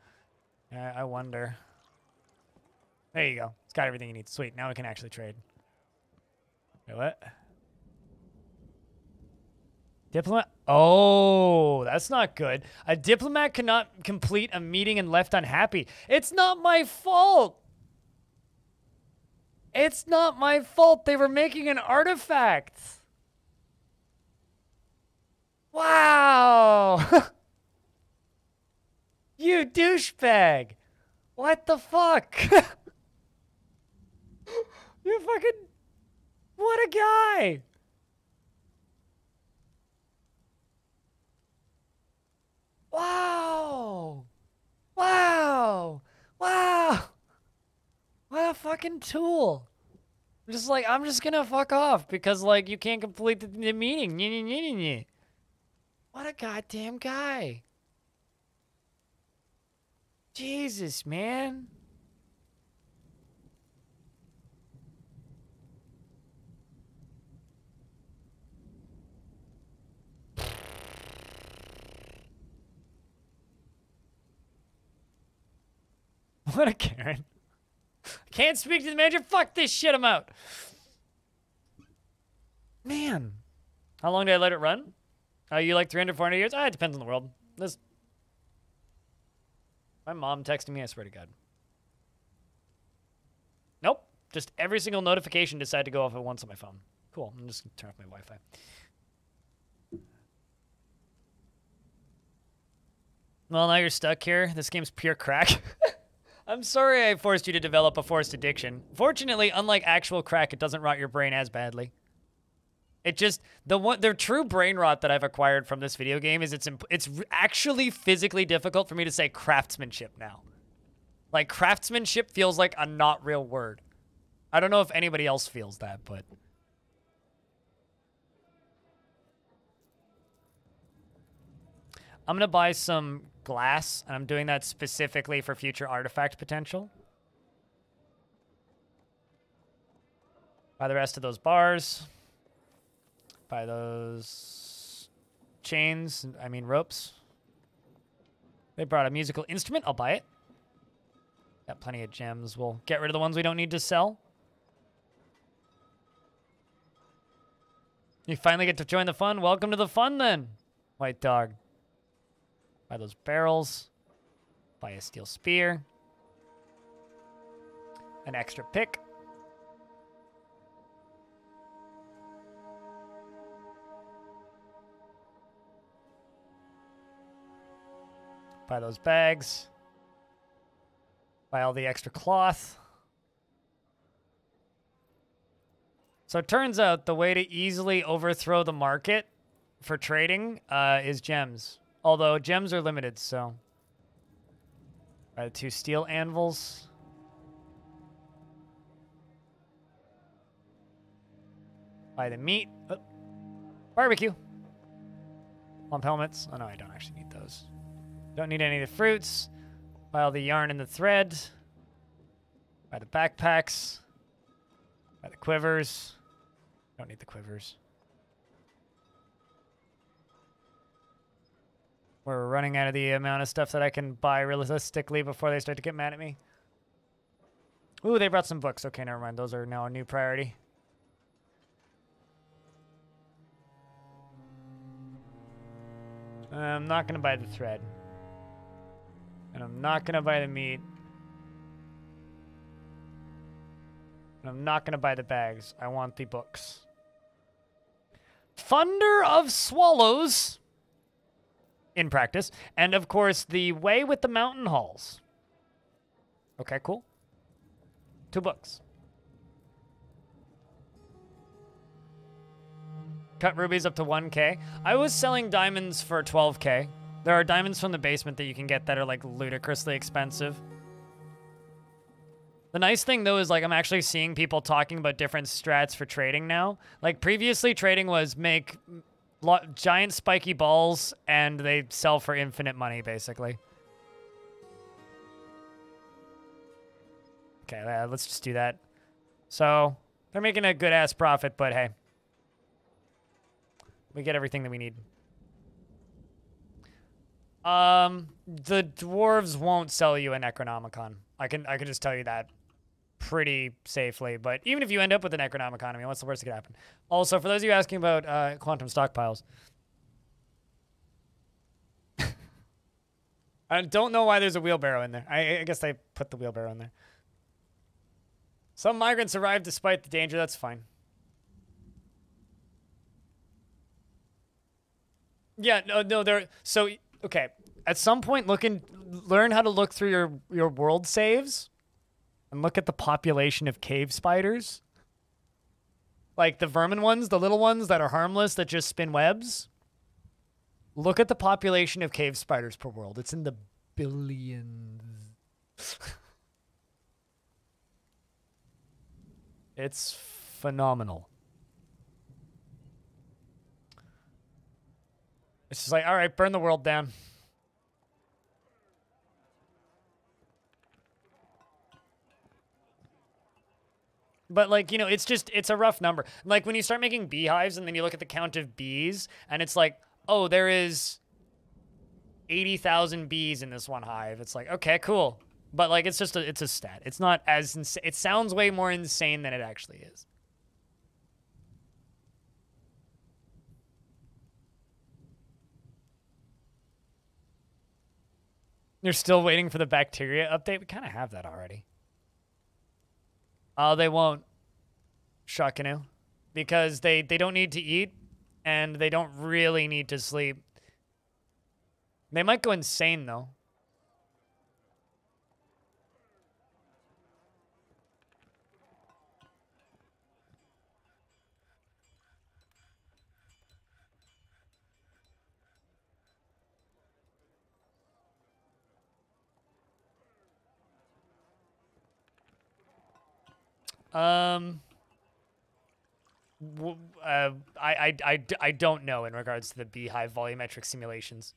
I wonder. There you go. It's got everything you need. Sweet. Now we can actually trade. Wait, what? Diplomat? Oh, that's not good. A diplomat cannot complete a meeting and left unhappy. It's not my fault. It's not my fault. They were making an artifact. Wow! You douchebag! What the fuck? You fucking... What a guy! Wow! Wow! Wow! What a fucking tool! Just like, I'm just gonna fuck off because, like, you can't complete the meeting. What a goddamn guy. Jesus, man. What a Karen. Can't speak to the manager. Fuck this shit, I'm out. Man. How long did I let it run? You like 300, 400 years? It depends on the world. This. My mom texting me, I swear to God. Nope. Just every single notification decided to go off at once on my phone. Cool. I'm just going to turn off my Wi-Fi. Well, now you're stuck here. This game's pure crack. I'm sorry I forced you to develop a forced addiction. Fortunately, unlike actual crack, it doesn't rot your brain as badly. It just, the true brain rot that I've acquired from this video game is it's actually physically difficult for me to say craftsmanship now. Like, craftsmanship feels like a not real word. I don't know if anybody else feels that, but... I'm gonna buy some glass, and I'm doing that specifically for future artifact potential. Buy the rest of those bars. Buy those chains, I mean ropes. They brought a musical instrument, I'll buy it. Got plenty of gems. We'll get rid of the ones we don't need to sell. You finally get to join the fun. Welcome to the fun then, white dog. Buy those barrels. Buy a steel spear. An extra pick. Buy those bags. Buy all the extra cloth. So it turns out the way to easily overthrow the market for trading is gems. Although gems are limited, so. Buy the 2 steel anvils. Buy the meat. Oh. Barbecue. Lump helmets. Oh no, I don't actually need those. Don't need any of the fruits. Buy all the yarn and the thread. Buy the backpacks. Buy the quivers. Don't need the quivers. We're running out of the amount of stuff that I can buy realistically before they start to get mad at me. Ooh, they brought some books. Okay, never mind. Those are now a new priority. I'm not going to buy the thread. And I'm not going to buy the meat. And I'm not going to buy the bags. I want the books. Thunder of Swallows. In practice. And, of course, The Way with the Mountain Halls. Okay, cool. 2 books. Cut rubies up to 1K. I was selling diamonds for 12K. There are diamonds from the basement that you can get that are, like, ludicrously expensive. The nice thing, though, is, like, I'm actually seeing people talking about different strats for trading now. Like, previously, trading was make giant spiky balls, and they sell for infinite money, basically. Okay, let's just do that. So, they're making a good-ass profit, but hey. We get everything that we need. The dwarves won't sell you a Necronomicon. I can just tell you that pretty safely. But even if you end up with a Necronomicon, I mean, what's the worst that could happen? Also, for those of you asking about quantum stockpiles, I don't know why there's a wheelbarrow in there. I guess they put the wheelbarrow in there. Some migrants arrived despite the danger. That's fine. Yeah, no, there. So okay, at some point, learn how to look through your world saves, and look at the population of cave spiders, like the vermin ones, the little ones that are harmless that just spin webs. Look at the population of cave spiders per world. It's in the billions. It's phenomenal. It's just like, all right, burn the world down. But like, you know, it's a rough number. Like when you start making beehives and then you look at the count of bees and it's like, oh, there is 80,000 bees in this one hive. It's like, okay, cool. But like, it's a stat. It's not as insane. It sounds way more insane than it actually is. You're still waiting for the bacteria update? We kind of have that already. Oh, they won't. Shakanu. Because they don't need to eat, and they don't really need to sleep. They might go insane, though. I don't know in regards to the beehive volumetric simulations.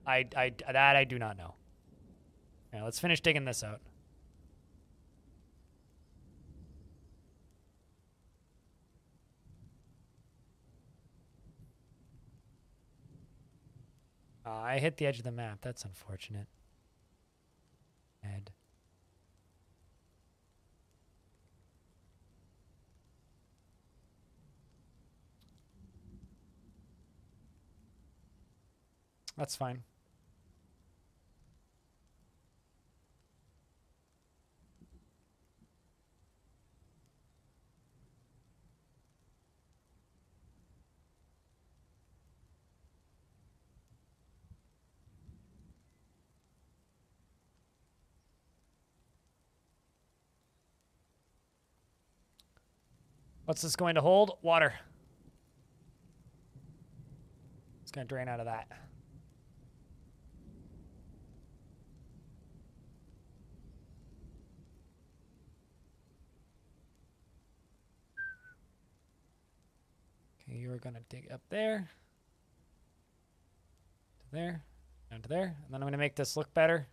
I do not know. Yeah, let's finish digging this out. I hit the edge of the map. That's unfortunate. Ed. That's fine. What's this going to hold? Water. It's going to drain out of that. Okay, you're going to dig up there. To there. Down to there. And then I'm going to make this look better.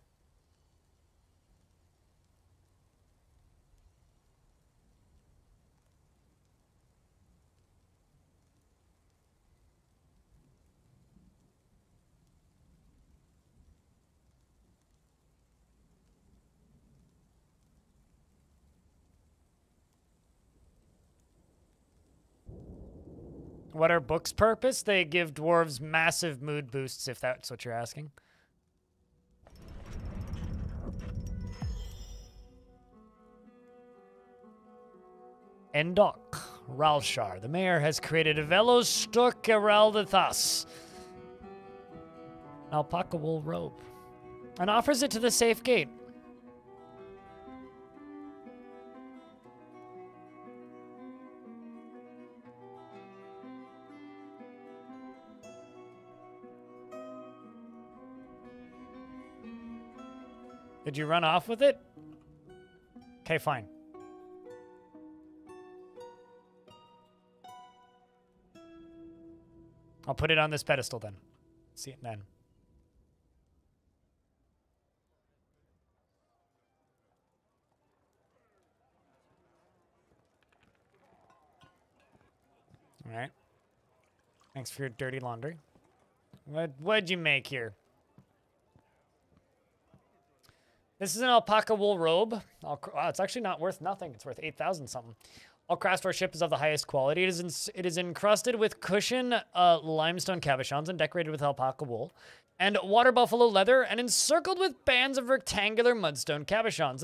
What are books' purpose? They give dwarves massive mood boosts, if that's what you're asking. Endok, Ralshar. The mayor has created a Velostuk Eraldathas, an alpaca wool robe, and offers it to the safe gate. Did you run off with it? Okay, fine. I'll put it on this pedestal then. See it then. All right. Thanks for your dirty laundry. What'd you make here? This is an alpaca wool robe. Wow, it's actually not worth nothing. It's worth 8,000 something. All Crastor ship is of the highest quality. It is encrusted with cushion limestone cabochons and decorated with alpaca wool and water buffalo leather and encircled with bands of rectangular mudstone cabochons.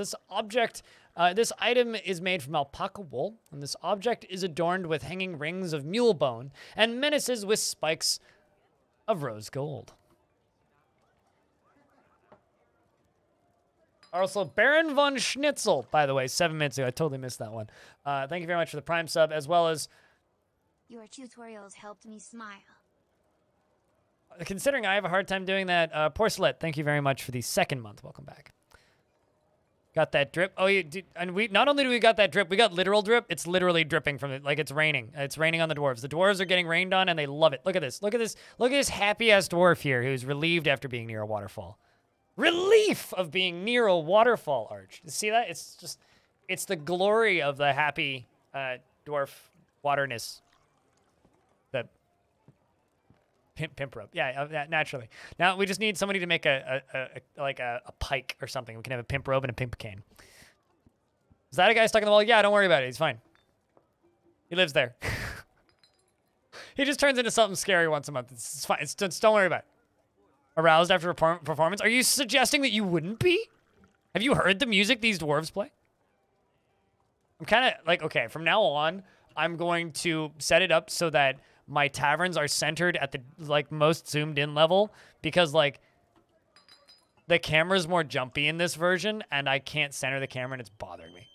This item is made from alpaca wool, and this object is adorned with hanging rings of mule bone and menaces with spikes of rose gold. Also, Baron von Schnitzel, by the way, 7 minutes ago. I totally missed that one. Thank you very much for the Prime sub, as well as... Your tutorials helped me smile. Considering I have a hard time doing that, Porcelet, thank you very much for the 2nd month. Welcome back. Got that drip. Oh, and we not only do we got that drip, we got literal drip. It's literally dripping from it, like it's raining. It's raining on the dwarves. The dwarves are getting rained on, and they love it. Look at this. Look at this. Look at this happy-ass dwarf here who's relieved after being near a waterfall. Relief of being near a waterfall, Arch. You see that? It's just, it's the glory of the happy dwarf waterness. The pimp rope. Yeah, naturally. Now we just need somebody to make a pike or something. We can have a pimp rope and a pimp cane. Is that a guy stuck in the wall? Yeah, don't worry about it. He's fine. He lives there. He just turns into something scary once a month. It's fine. Just don't worry about it. Aroused after a performance? Are you suggesting that you wouldn't be? Have you heard the music these dwarves play? I'm kind of like, okay, from now on, I'm going to set it up so that my taverns are centered at the like most zoomed in level, because like the camera's more jumpy in this version and I can't center the camera and it's bothering me.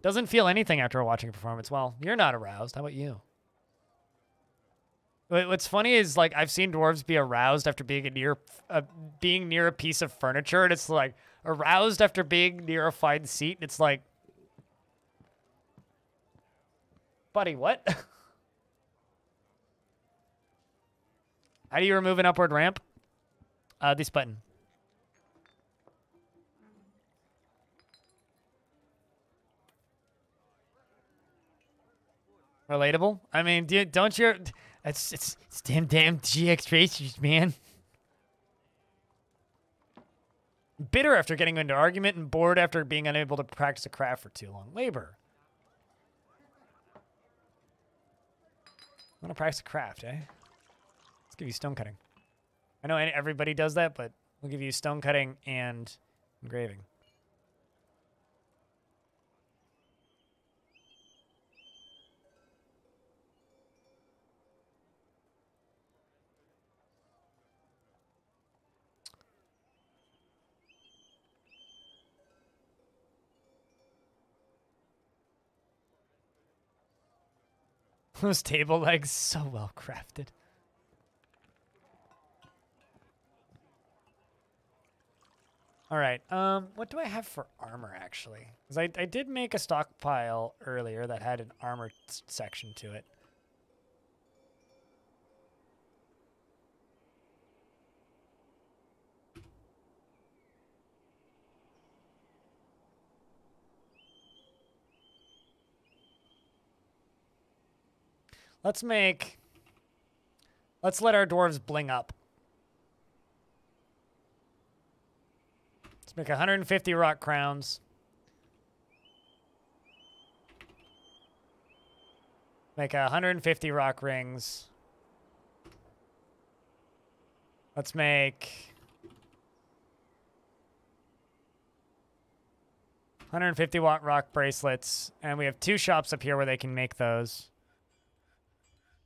Doesn't feel anything after watching a performance. Well, you're not aroused. How about you? What's funny is, like, I've seen dwarves be aroused after being near a piece of furniture, and it's like aroused after being near a fine seat. And it's like, buddy, what? How do you remove an upward ramp? This button. Relatable? I mean, don't you? It's damn GX racers, man. Bitter after getting into argument and bored after being unable to practice a craft for too long. Labor. I want to practice a craft, eh? Let's give you stone cutting. I know everybody does that, but we'll give you stone cutting and engraving. Those table legs, so well crafted. All right, what do I have for armor, actually? Because I did make a stockpile earlier that had an armor section to it. Let's let our dwarves bling up. Let's make 150 rock crowns. Make 150 rock rings. Let's make 150 watt rock bracelets. And we have 2 shops up here where they can make those.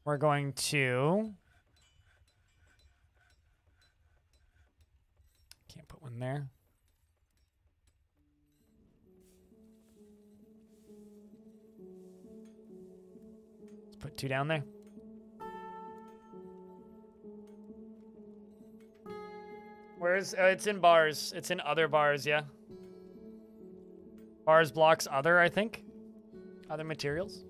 We're going to... Can't put one there. Let's put 2 down there. Where's... it's in bars. It's in other bars, yeah. Bars, blocks, other, I think. Other materials.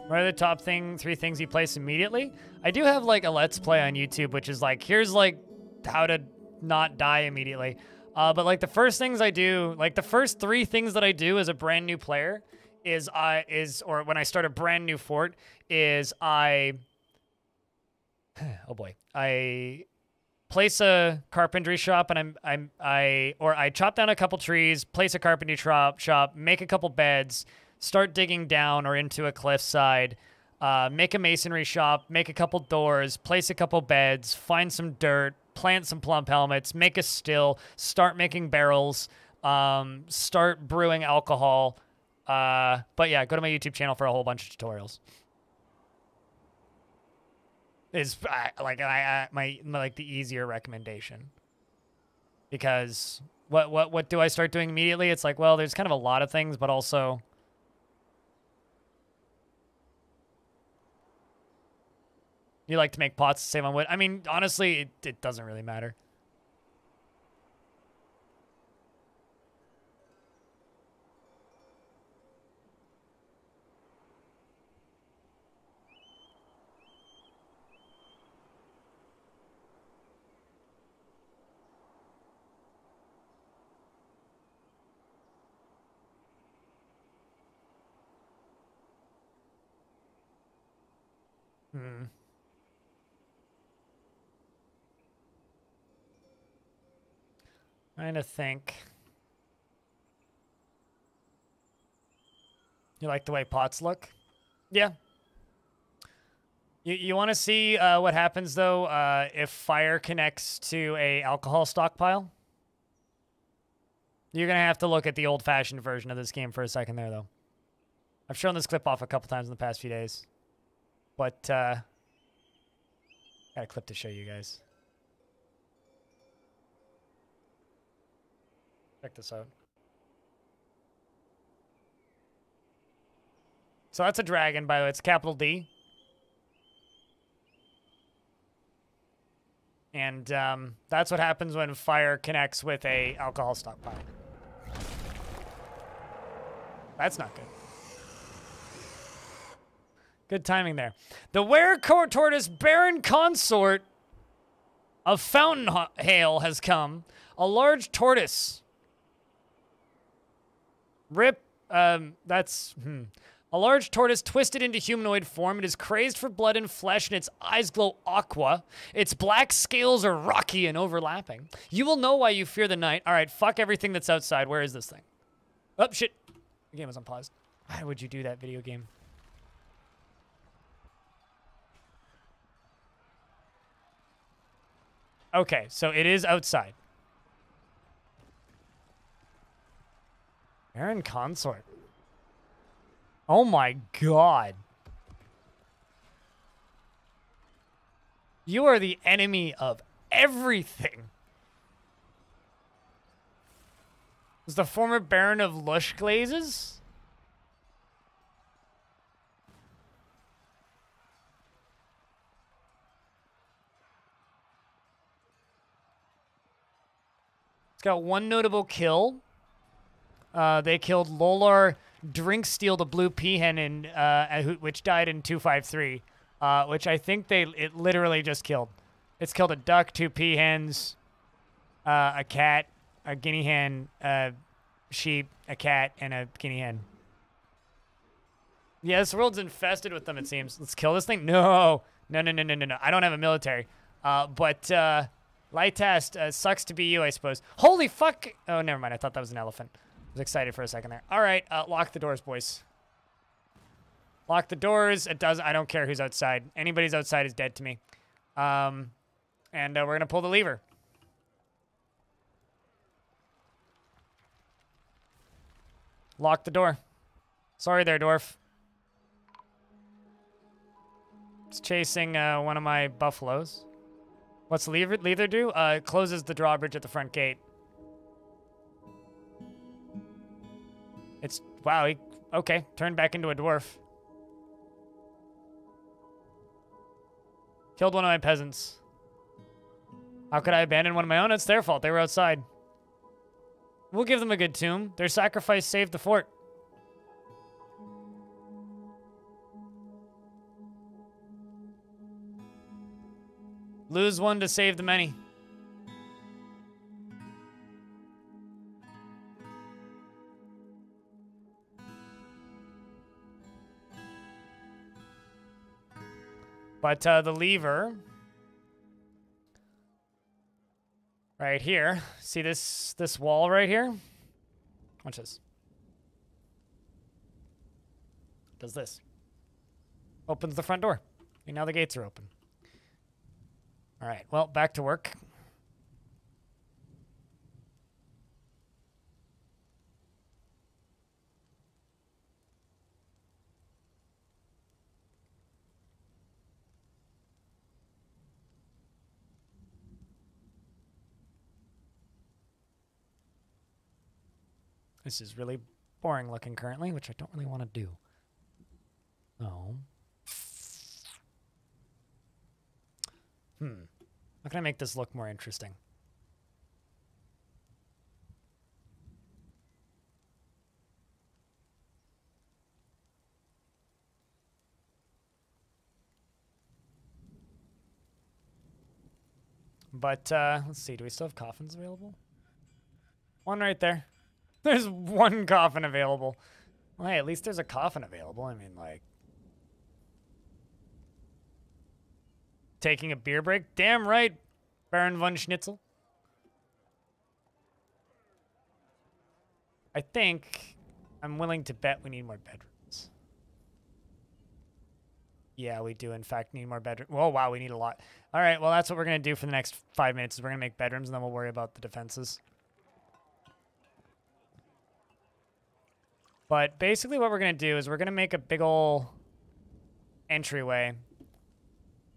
What are the top 3 things you place immediately? I do have like a Let's Play on YouTube, which is like, here's like how to not die immediately. But like the first things I do, like the first 3 things that I do as a brand new player or when I start a brand new fort is I place a carpentry shop, and I chop down a couple trees, place a carpentry shop, make a couple beds, start digging down or into a cliffside, make a masonry shop, make a couple doors, place a couple beds, find some dirt, plant some plump helmets, make a still, start making barrels, start brewing alcohol. But yeah, go to my YouTube channel for a whole bunch of tutorials. Is like the easier recommendation. Because what do I start doing immediately? It's like, well, there's kind of a lot of things, but also you like to make pots to save on wood. I mean, honestly, it doesn't really matter. Trying to think. You like the way pots look? Yeah. You want to see what happens, though, if fire connects to a alcohol stockpile? You're going to have to look at the old-fashioned version of this game for a second there, though. I've shown this clip off a couple times in the past few days. But, got a clip to show you guys. Check this out. So that's a dragon, by the way. It's capital D. And that's what happens when fire connects with a alcohol stockpile. That's not good. Good timing there. The Were-Tortoise Baron Consort of Fountainhale has come. A large tortoise. A large tortoise twisted into humanoid form. It is crazed for blood and flesh, and its eyes glow aqua. Its black scales are rocky and overlapping. You will know why you fear the night. All right, fuck everything that's outside. Where is this thing? Oh, shit. The game was unpaused. Why would you do that, video game? Okay, so it is outside. Baron Consort. Oh my god. You are the enemy of everything. Was the former Baron of Lush Glazes? It's got one notable kill. They killed Lolar Drinksteel, the blue peahen, which died in 253, which I think it literally just killed. It's killed a duck, 2 peahens, a cat, a guinea hen, a sheep, a cat, and a guinea hen. Yeah, this world's infested with them, it seems. Let's kill this thing? No. No. I don't have a military. But light test sucks to be you, I suppose. Holy fuck! Oh, never mind. I thought that was an elephant. I was excited for a second there. All right, lock the doors, boys. Lock the doors. I don't care who's outside. Anybody's outside is dead to me. And we're going to pull the lever. Lock the door. Sorry there, Dwarf. It's chasing one of my buffaloes. What's the lever do? It closes the drawbridge at the front gate. It's, wow, okay, turned back into a dwarf. Killed one of my peasants. How could I abandon one of my own? It's their fault. They were outside. We'll give them a good tomb. Their sacrifice saved the fort. Lose one to save the many. But the lever right here, see this wall right here? Watch this. Does this. Opens the front door. And now the gates are open. All right, well, back to work. This is really boring looking currently, which I don't really want to do. Oh. How can I make this look more interesting? But, let's see. Do we still have coffins available? One right there. There's one coffin available. Well, hey, at least there's a coffin available. I mean, like... Taking a beer break? Damn right, Baron von Schnitzel. I think I'm willing to bet we need more bedrooms. Yeah, we do, in fact, need more bedrooms. Oh, wow, we need a lot. All right, well, that's what we're going to do for the next 5 minutes is we're going to make bedrooms, and then we'll worry about the defenses. But basically what we're going to do is we're going to make a big ol' entryway.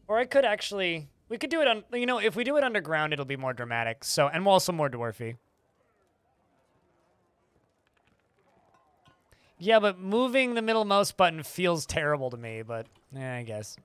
Or I could actually... We could do it on... You know, if we do it underground, it'll be more dramatic. So, and also more dwarfy. Yeah, but moving the middle mouse button feels terrible to me, but... Yeah, I guess.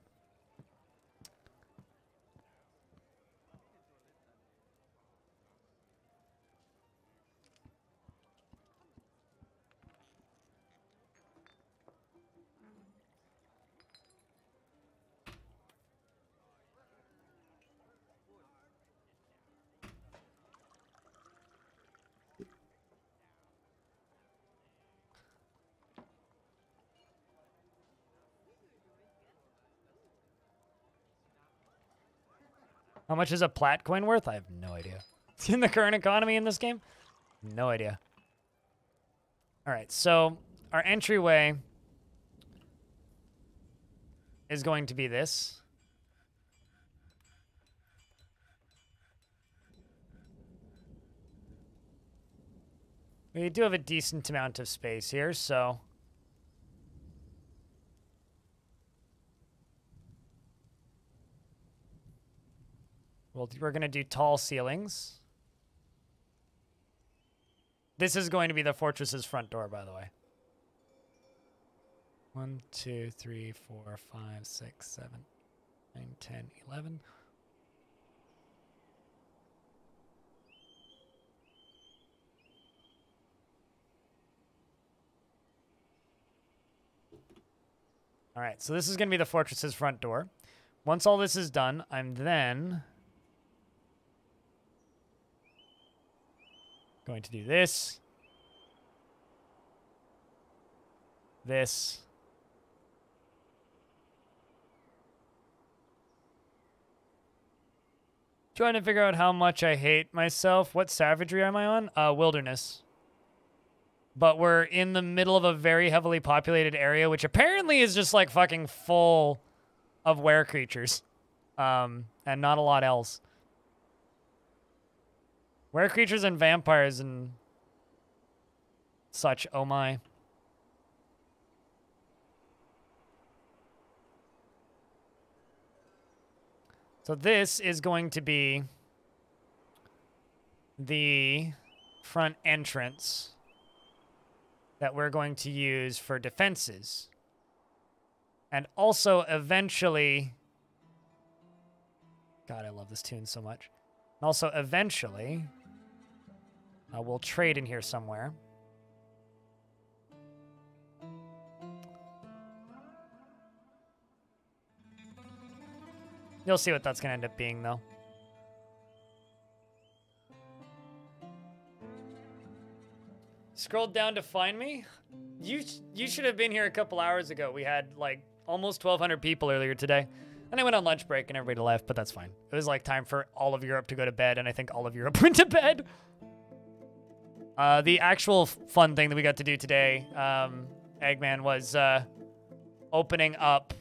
How much is a plat coin worth? I have no idea. In the current economy in this game? No idea. All right, so our entryway is going to be this. We do have a decent amount of space here, so... We're going to do tall ceilings. This is going to be the fortress's front door, by the way. 1, 2, 3, 4, 5, 6, 7, 9, 10, 11. All right, so this is going to be the fortress's front door. Once all this is done, I'm then... going to do this, this, trying to figure out how much I hate myself. What savagery am I on? Wilderness. But we're in the middle of a very heavily populated area, which apparently is just like fucking full of were creatures, and not a lot else. Were creatures and vampires and such, oh my. So this is going to be the front entrance that we're going to use for defenses. And also eventually... God, I love this tune so much. Also eventually... we'll trade in here somewhere. You'll see what that's going to end up being, though. Scrolled down to find me? You should have been here a couple hours ago. We had, like, almost 1,200 people earlier today. And I went on lunch break and everybody left, but that's fine. It was, like, time for all of Europe to go to bed, and I think all of Europe went to bed. The actual fun thing that we got to do today, Eggman, was opening up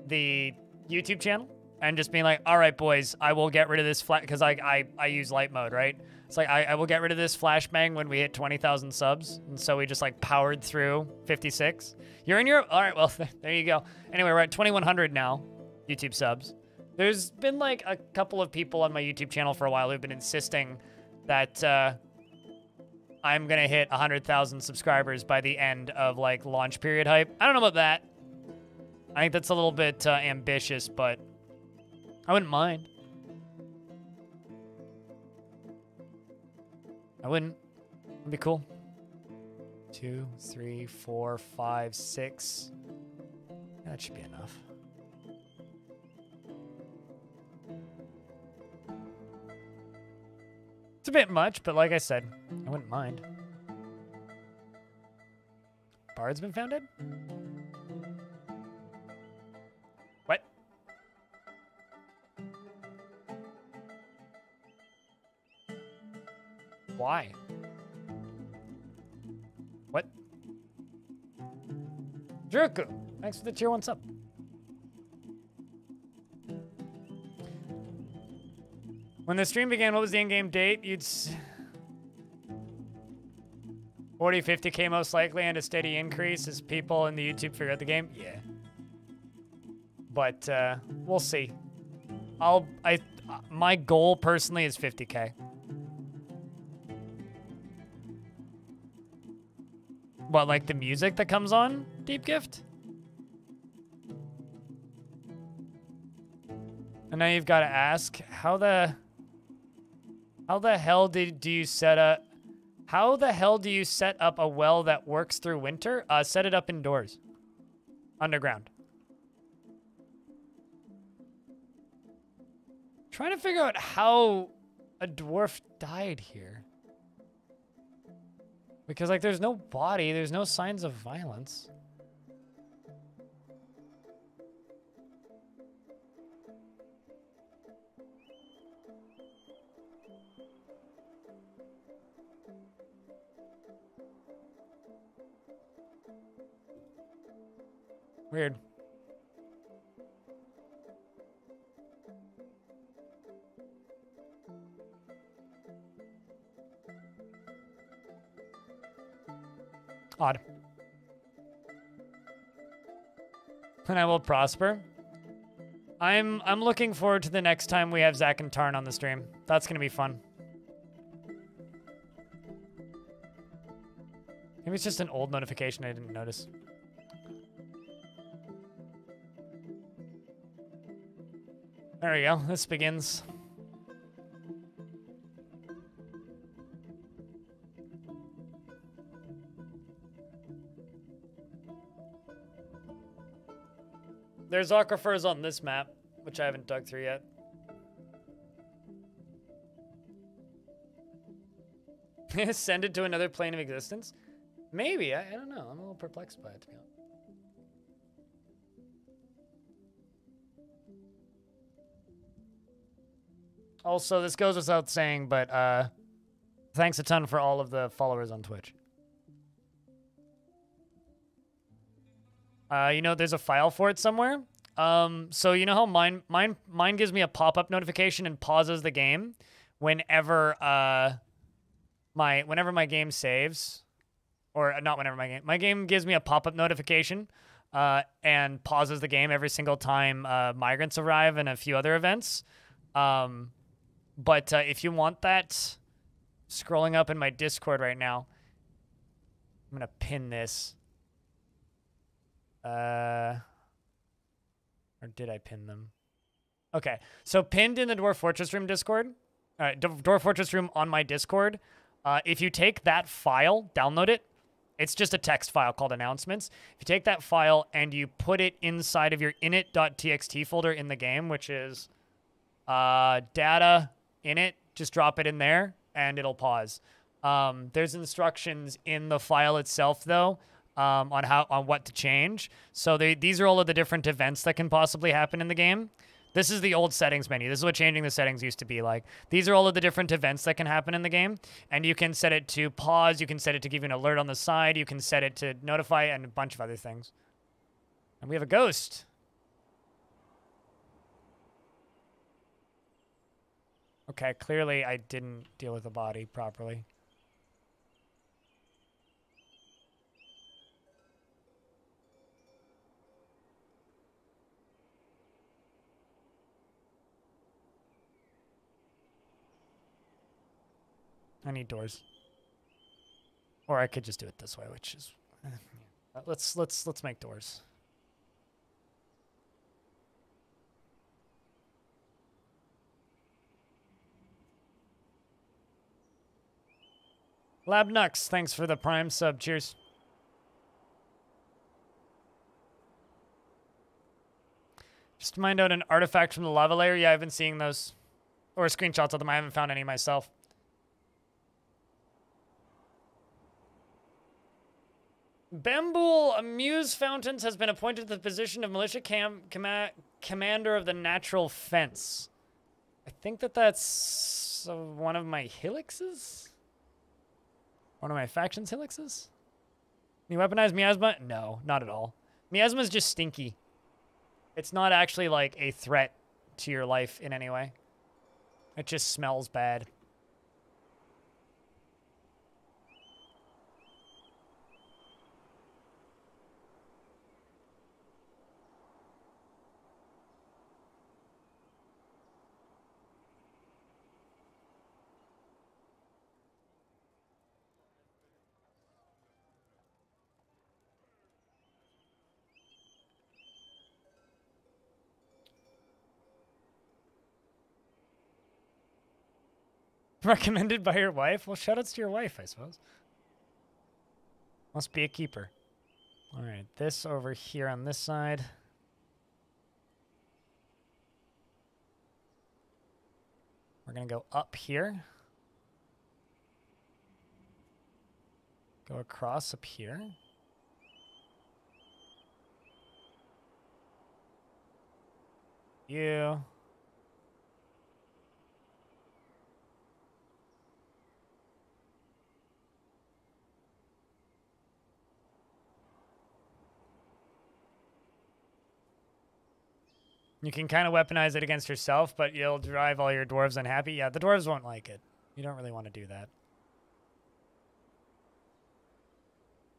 the YouTube channel and just being like, all right, boys, I will get rid of this flash, because I use light mode, right? It's like, I will get rid of this flashbang when we hit 20,000 subs. And so we just like powered through 56. You're in Europe? All right, well, there you go. Anyway, we're at 2,100 now, YouTube subs. There's been like a couple of people on my YouTube channel for a while who've been insisting that I'm gonna hit 100,000 subscribers by the end of like launch period hype. I don't know about that. I think that's a little bit ambitious, but I wouldn't mind. I wouldn't. It'd be cool. 2, 3, 4, 5, 6. That should be enough. It's a bit much, but like I said, I wouldn't mind. Bard's been founded? What? Why? What? Druku, thanks for the tier 1 sub. When the stream began, what was the in-game date? You'd 40, 50K most likely, and a steady increase as people in the YouTube figure out the game. Yeah. But we'll see. My goal personally is 50K. What, like the music that comes on? Deep Gift? And now you've got to ask, how the hell do you set up? How the hell do you set up a well that works through winter? Set it up indoors, underground. Trying to figure out how a dwarf died here, because like there's no body, there's no signs of violence. Weird. Odd. And I will prosper. I'm looking forward to the next time we have Zach and Tarn on the stream. That's gonna be fun. Maybe it's just an old notification I didn't notice. There we go. This begins. There's aquifers on this map, which I haven't dug through yet. Send it to another plane of existence? Maybe. I don't know. I'm a little perplexed by it, to be honest. Also, this goes without saying, but thanks a ton for all of the followers on Twitch. You know, there's a file for it somewhere. So you know how mine gives me a pop-up notification and pauses the game whenever my game saves, or not whenever my game gives me a pop-up notification and pauses the game every single time migrants arrive and a few other events. But if you want that, scrolling up in my Discord right now, I'm gonna pin this. Or did I pin them? Okay, so pinned in the Dwarf Fortress room Discord. Dwarf Fortress room on my Discord. If you take that file, download it. It's just a text file called announcements. If you take that file and you put it inside of your init.txt folder in the game, which is data init, just drop it in there and it'll pause. There's instructions in the file itself though, on what to change. So these are all of the different events that can possibly happen in the game. This is the old settings menu. This is what changing the settings used to be like. These are all of the different events that can happen in the game. And you can set it to pause. You can set it to give you an alert on the side. You can set it to notify and a bunch of other things. And we have a ghost. Okay, clearly I didn't deal with the body properly. I need doors. Or I could just do it this way, which is let's make doors. Lab Nux, thanks for the Prime sub. Cheers. Just to find out an artifact from the lava layer. Yeah, I've been seeing those. Or screenshots of them. I haven't found any myself. Bambool Amuse Fountains has been appointed to the position of militia commander of the Natural Fence. I think that's one of my Helixes? One of my faction's Helixes? Can you weaponize Miasma? No, not at all. Miasma's just stinky. It's not actually like a threat to your life in any way. It just smells bad. Recommended by your wife? Well, shoutouts to your wife, I suppose. Must be a keeper. All right, this over here on this side. We're going to go up here. Go across up here. You. You can kind of weaponize it against yourself, but you'll drive all your dwarves unhappy. Yeah, the dwarves won't like it. You don't really want to do that.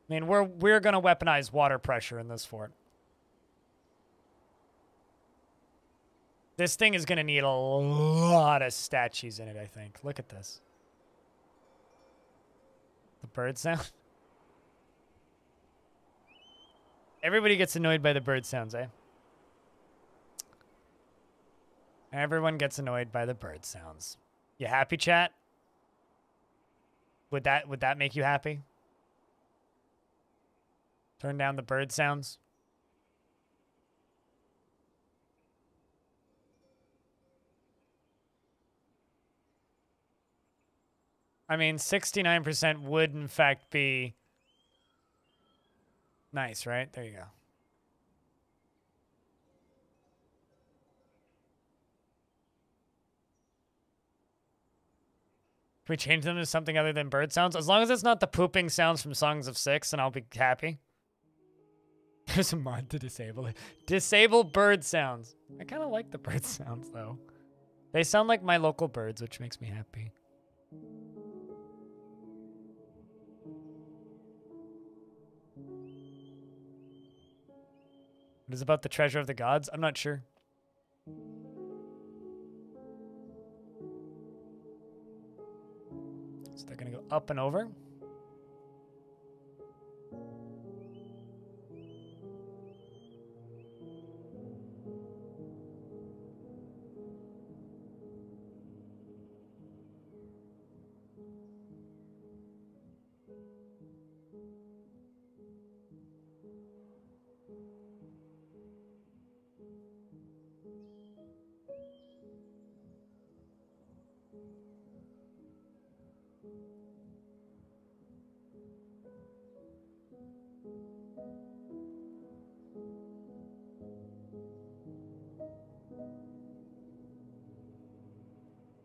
I mean, we're going to weaponize water pressure in this fort. This thing is going to need a lot of statues in it, I think. Look at this. The bird sound. Everybody gets annoyed by the bird sounds, eh? Everyone gets annoyed by the bird sounds. You happy, chat? Would that make you happy? Turn down the bird sounds. I mean, 69% would in fact be nice, right? There you go. Can we change them to something other than bird sounds? As long as it's not the pooping sounds from Songs of Six, and I'll be happy. There's a mod to disable it. Disable bird sounds. I kind of like the bird sounds, though. They sound like my local birds, which makes me happy. What is about the treasure of the gods? I'm not sure. So they're going to go up and over.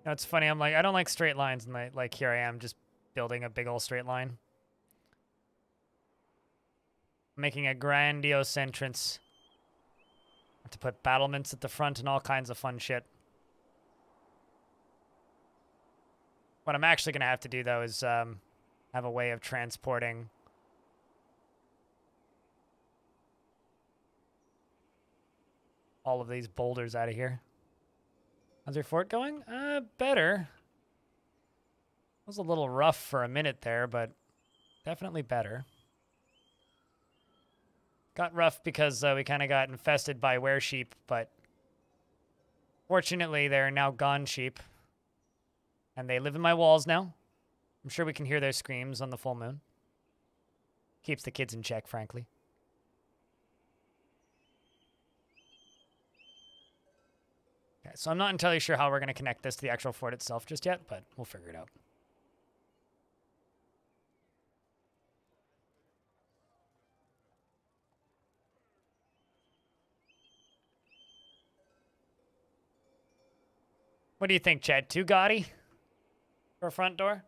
No, it's funny. I'm like, I don't like straight lines, and like here I am just building a big old straight line. Making a grandiose entrance. Have to put battlements at the front and all kinds of fun shit. What I'm actually going to have to do, though, is have a way of transporting all of these boulders out of here. How's your fort going? Better. It was a little rough for a minute there, but definitely better. Got rough because we kind of got infested by were-sheep, but fortunately they're now gone sheep. And they live in my walls now. I'm sure we can hear their screams on the full moon. Keeps the kids in check, frankly. Okay, so I'm not entirely sure how we're going to connect this to the actual fort itself just yet, but we'll figure it out. What do you think, Chad? Too gaudy for a front door?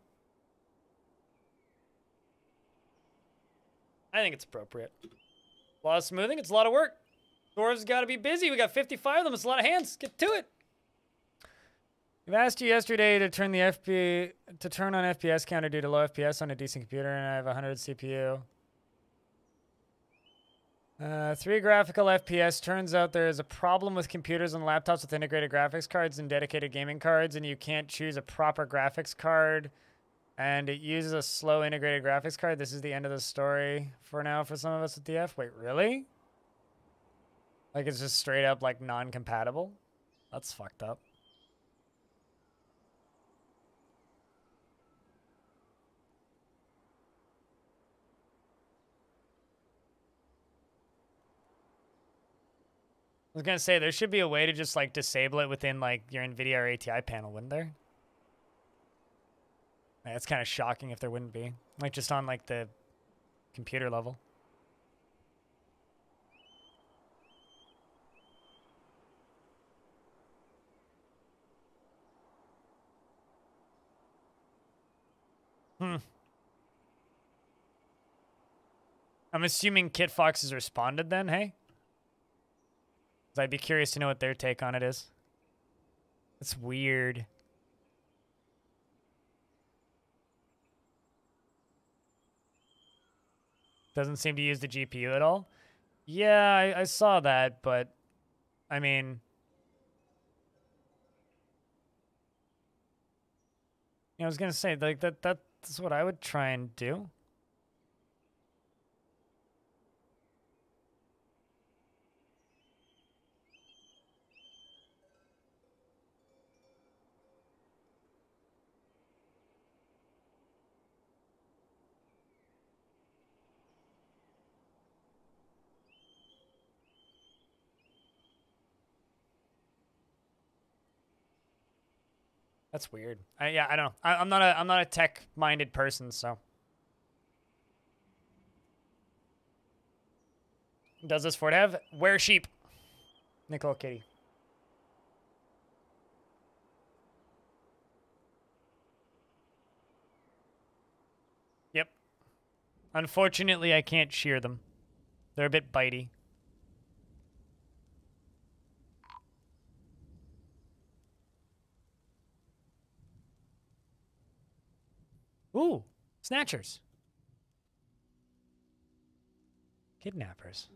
I think it's appropriate. A lot of smoothing. It's a lot of work. Dwarves got to be busy. We got 55 of them. It's a lot of hands. Get to it. I've asked you yesterday to turn on FPS counter due to low FPS on a decent computer, and I have 100 CPU. 3 graphical FPS. Turns out there is a problem with computers and laptops with integrated graphics cards and dedicated gaming cards, and you can't choose a proper graphics card, and it uses a slow integrated graphics card. This is the end of the story for now for some of us with DF. Wait, really? Like, it's just straight up, like, non-compatible? That's fucked up. I was gonna say, there should be a way to just, like, disable it within, like, your NVIDIA or ATI panel, wouldn't there? Yeah, it's kind of shocking if there wouldn't be. Like, just on, like, the computer level. I'm assuming Kit Fox has responded then, hey? I'd be curious to know what their take on it is. It's weird. Doesn't seem to use the GPU at all. Yeah, I saw that, but I mean, I was gonna say, like, that's what I would try and do. That's weird. Yeah, I don't know. I'm not a tech-minded person, so. Does this fort have were sheep? Nicole Kitty. Yep. Unfortunately, I can't shear them. They're a bit bitey. Ooh, snatchers. Kidnappers.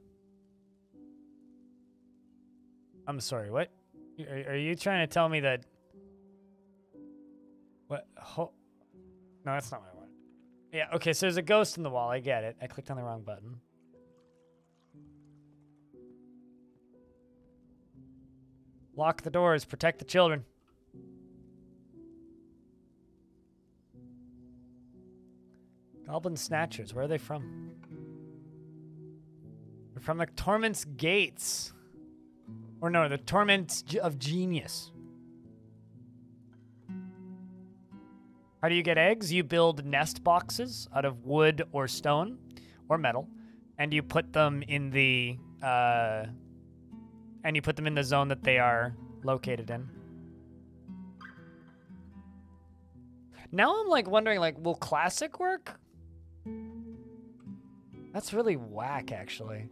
I'm sorry, what? Are you trying to tell me that... What? No, that's not what I wanted. Yeah, okay, so there's a ghost in the wall. I get it. I clicked on the wrong button. Lock the doors. Protect the children. Goblin Snatchers. Where are they from? They're from the Torment's Gates. Or no, the Torment of Genius. How do you get eggs? You build nest boxes out of wood or stone or metal, and you put them in the zone that they are located in. Now I'm like wondering, like, will classic work? That's really whack, actually.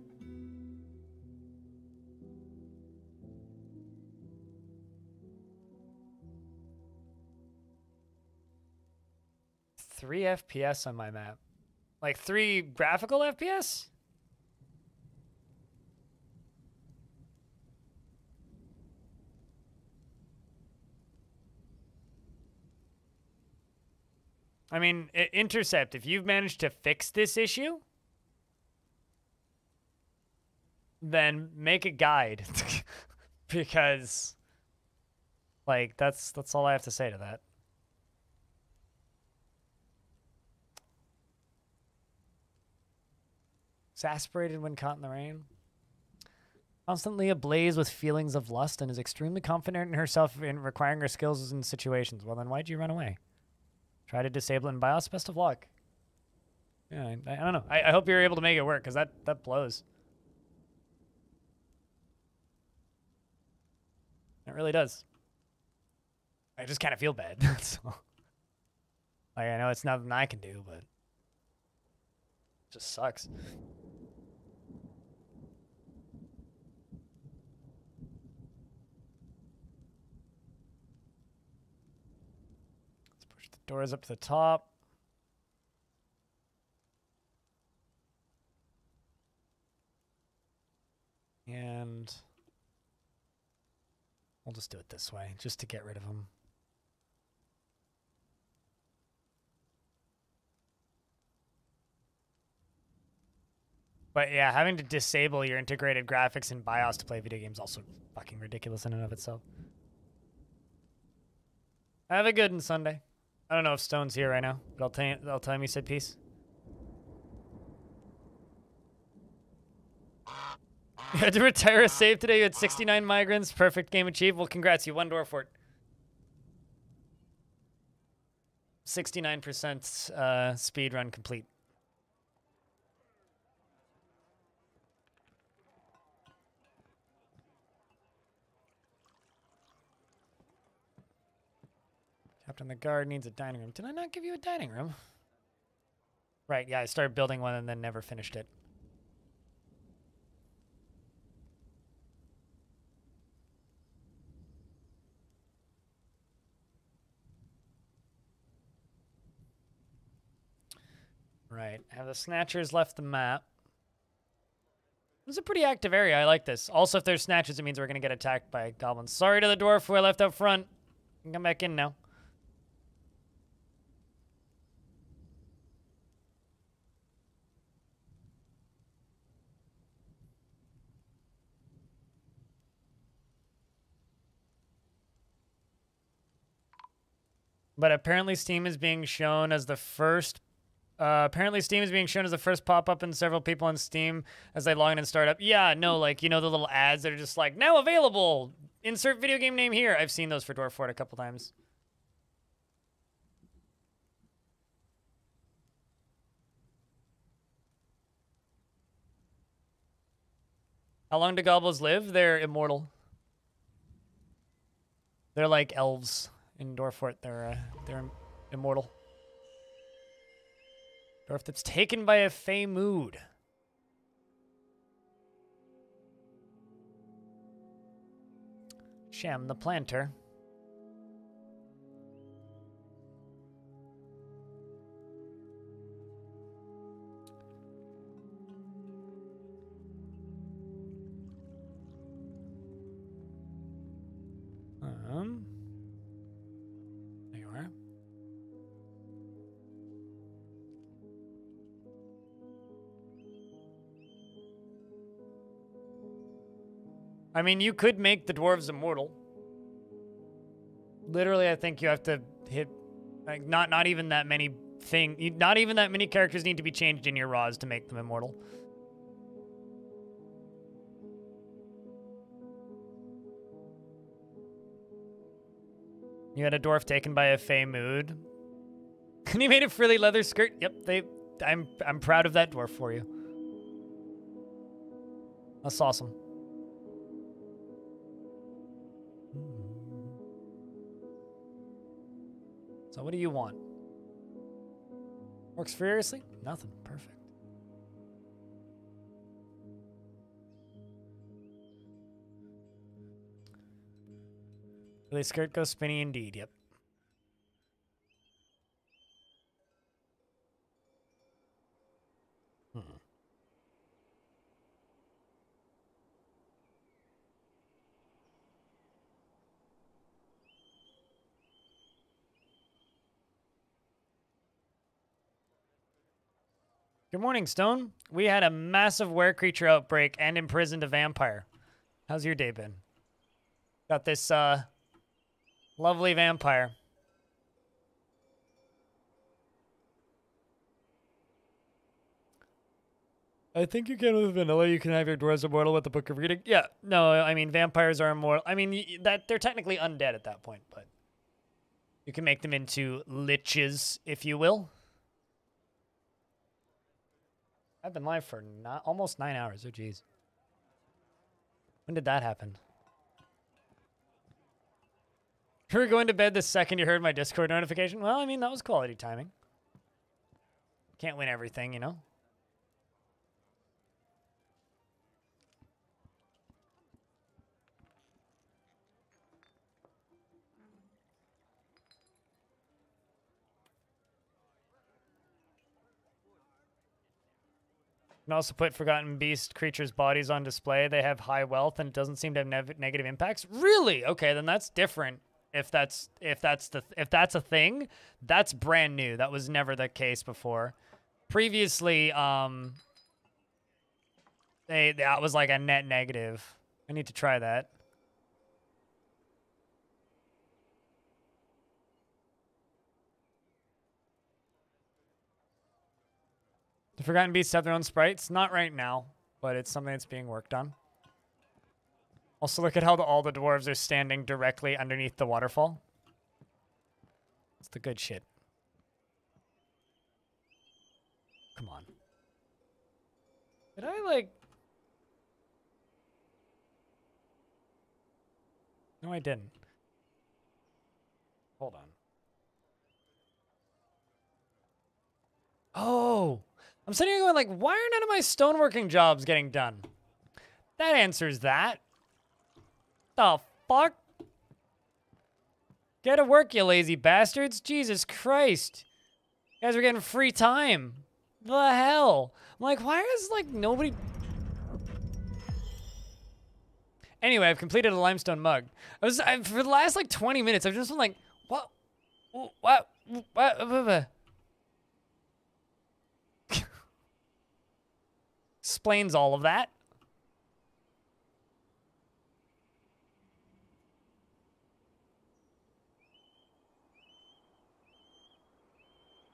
3 FPS on my map. Like 3 graphical FPS? I mean, Intercept, if you've managed to fix this issue, then make a guide. Because, like, that's all I have to say to that. Exasperated when caught in the rain. Constantly ablaze with feelings of lust and is extremely confident in herself in requiring her skills in situations. Well, then why'd you run away? Try to disable it in BIOS. Best of luck. Yeah, I don't know. I hope you're able to make it work, because that blows. It really does. I just kind of feel bad. So, like, I know it's nothing I can do, but it just sucks. Let's push the doors up to the top. And we'll just do it this way, just to get rid of them. But yeah, having to disable your integrated graphics in BIOS to play video games is also fucking ridiculous in and of itself. Have a good one Sunday. I don't know if Stone's here right now, but I'll tell him you said peace. You had to retire a save today. You had 69 migrants. Perfect game achieved. Well, congrats. You won Dwarf Fort. 69% speed run complete. Captain the guard needs a dining room. Did I not give you a dining room? Right, yeah, I started building one and then never finished it. Right, have the Snatchers left the map? This is a pretty active area. I like this. Also, if there's Snatchers, it means we're going to get attacked by goblins. Sorry to the dwarf who I left up front. You can come back in now. But apparently Steam is being shown as the first... apparently Steam is being shown as the first pop-up in several people on Steam as they log in and start up. Yeah, no, like, you know, the little ads that are just like, now available! Insert video game name here. I've seen those for Dwarf Fort a couple times. How long do goblins live? They're immortal. They're like elves in Dwarf Fort. They're immortal. Dwarf that's taken by a fey mood. Shem the planter. There you are. I mean, you could make the dwarves immortal. Literally, I think you have to hit, like, not even that many not even that many characters need to be changed in your raws to make them immortal. You had a dwarf taken by a fey mood. And he made a frilly leather skirt. Yep, I'm proud of that dwarf for you. That's awesome. So what do you want? Works furiously? Nothing. Perfect. The skirt goes spinny indeed, yep. Good morning, Stone. We had a massive were creature outbreak and imprisoned a vampire. How's your day been? Got this lovely vampire. I think you can with vanilla. You can have your dwarves immortal with the Book of Reading. Yeah, no, I mean vampires are immortal. I mean that they're technically undead at that point, but you can make them into liches, if you will. I've been live for almost 9 hours. Oh, jeez. When did that happen? You were going to bed the second you heard my Discord notification? Well, I mean, that was quality timing. Can't win everything, you know? You can also put Forgotten Beast creatures' bodies on display. They have high wealth and it doesn't seem to have negative impacts. Really? Okay, then that's different. If that's a thing, that's brand new. That was never the case before. Previously, that was like a net negative. I need to try that. The Forgotten Beasts have their own sprites? Not right now, but it's something that's being worked on. Also, look at how all the dwarves are standing directly underneath the waterfall. It's the good shit. Come on. Did I, like... No, I didn't. Hold on. Oh! I'm sitting here going like, why are none of my stoneworking jobs getting done? That answers that. The fuck? Get to work, you lazy bastards. Jesus Christ. You guys are getting free time. The hell? I'm like, why is, like, nobody... Anyway, I've completed a limestone mug. For the last, like, 20 minutes, I've just been like, what? Explains all of that.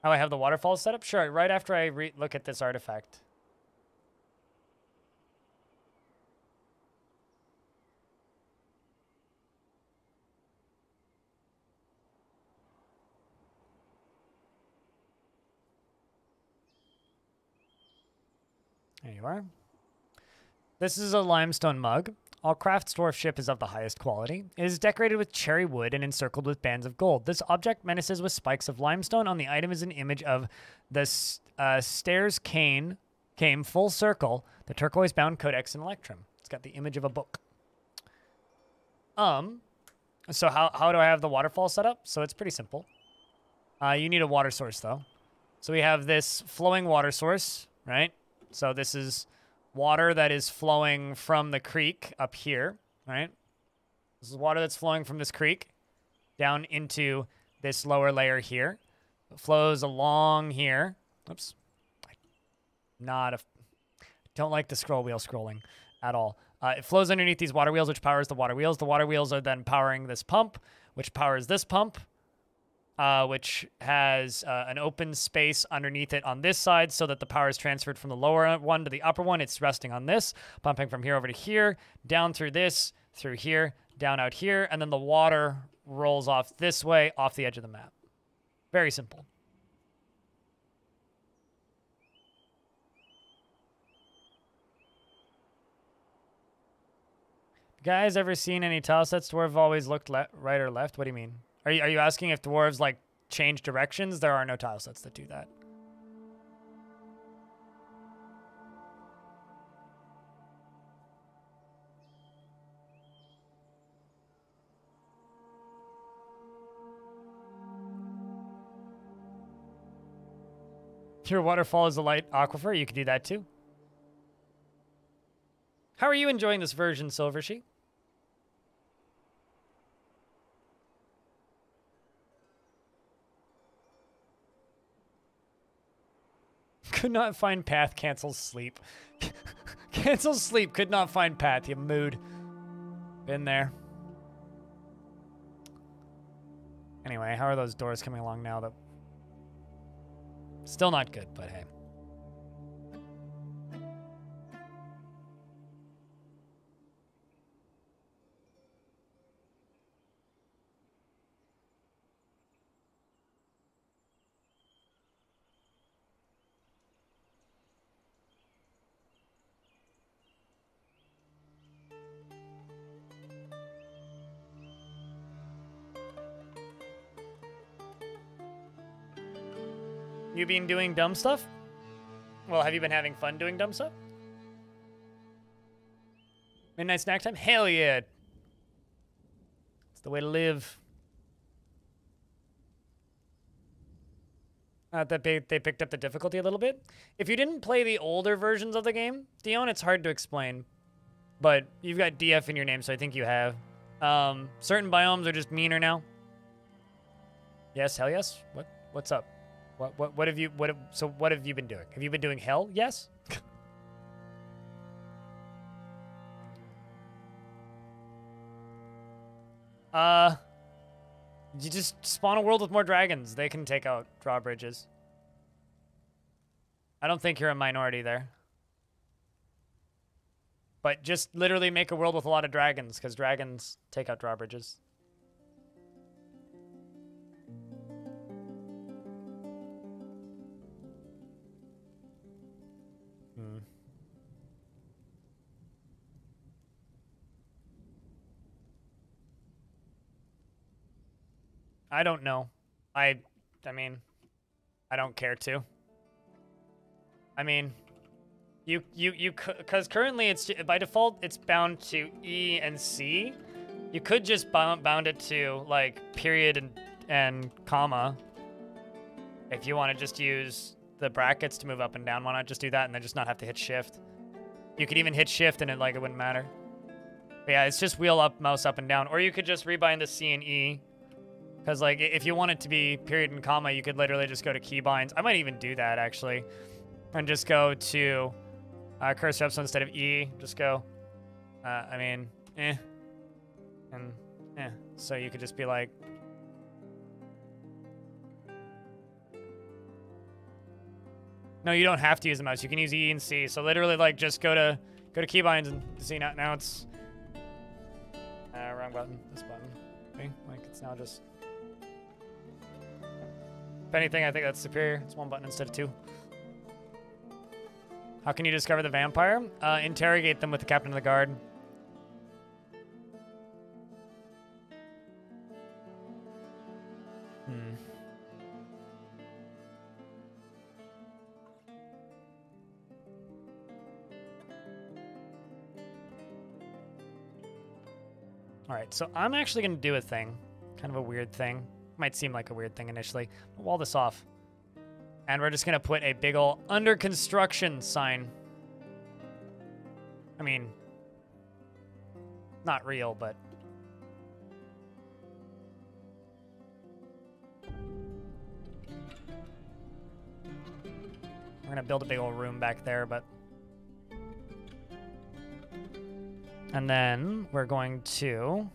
How I have the waterfall set up? Sure, right after I look at this artifact. There you are. This is a limestone mug. All craft's dwarf ship is of the highest quality. It is decorated with cherry wood and encircled with bands of gold. This object menaces with spikes of limestone. On the item is an image of the stairs came full circle, the turquoise-bound codex and electrum. It's got the image of a book. So how do I have the waterfall set up? So it's pretty simple. You need a water source, though. So we have this flowing water source, right? So this is water that is flowing from the creek up here, right? This is water that's flowing from this creek down into this lower layer here. It flows along here. Oops. Don't like the scroll wheel scrolling at all. It flows underneath these water wheels, which powers the water wheels. The water wheels are then powering this pump, which powers this pump, which has an open space underneath it on this side so that the power is transferred from the lower one to the upper one. It's resting on this, pumping from here over to here, down through this, through here, down out here, and then the water rolls off this way, off the edge of the map. Very simple. Guys, ever seen any tile sets dwarves always looked right or left? What do you mean? Are you asking if dwarves, like, change directions? There are no tile sets that do that. Your waterfall is a light aquifer. You could do that, too. How are you enjoying this version, Silversheep? Could not find path, cancel sleep. Cancel sleep, could not find path, you mood. Been there. Anyway, how are those doors coming along now? That still not good, but hey. You been doing dumb stuff? Well, have you been having fun doing dumb stuff? Midnight snack time? Hell yeah. It's the way to live. That they picked up the difficulty a little bit. If you didn't play the older versions of the game, Dion, it's hard to explain. But you've got DF in your name, so I think you have. Certain biomes are just meaner now. Yes, hell yes. What's up? What have you been doing? Have you been doing hell? Yes. You just spawn a world with more dragons. They can take out drawbridges. I don't think you're a minority there. But just literally make a world with a lot of dragons, because dragons take out drawbridges. I don't know. I mean, I don't care to. I mean, because currently it's by default it's bound to E and C. You could just bound it to like period and comma. If you want to just use the brackets to move up and down, why not just do that and then just not have to hit shift? You could even hit shift and it wouldn't matter. But yeah, it's just wheel up, mouse up and down, or you could just rebind the C and E. Because, like, if you want it to be period and comma, you could literally just go to keybinds. I might even do that, actually. And just go to cursor up, so instead of E, just go, and So you could just be like... No, you don't have to use the mouse. You can use E and C. So literally, like, just go to keybinds and see, now it's... wrong button. This button. Okay? Like, it's now just... If anything, I think that's superior. It's one button instead of two. How can you discover the vampire? Interrogate them with the captain of the guard. All right, so I'm actually going to do a thing. Kind of a weird thing. Might seem like a weird thing initially. But wall this off. And we're just going to put a big ol' under construction sign. I mean, not real, but... We're going to build a big old room back there, but... And then we're going to...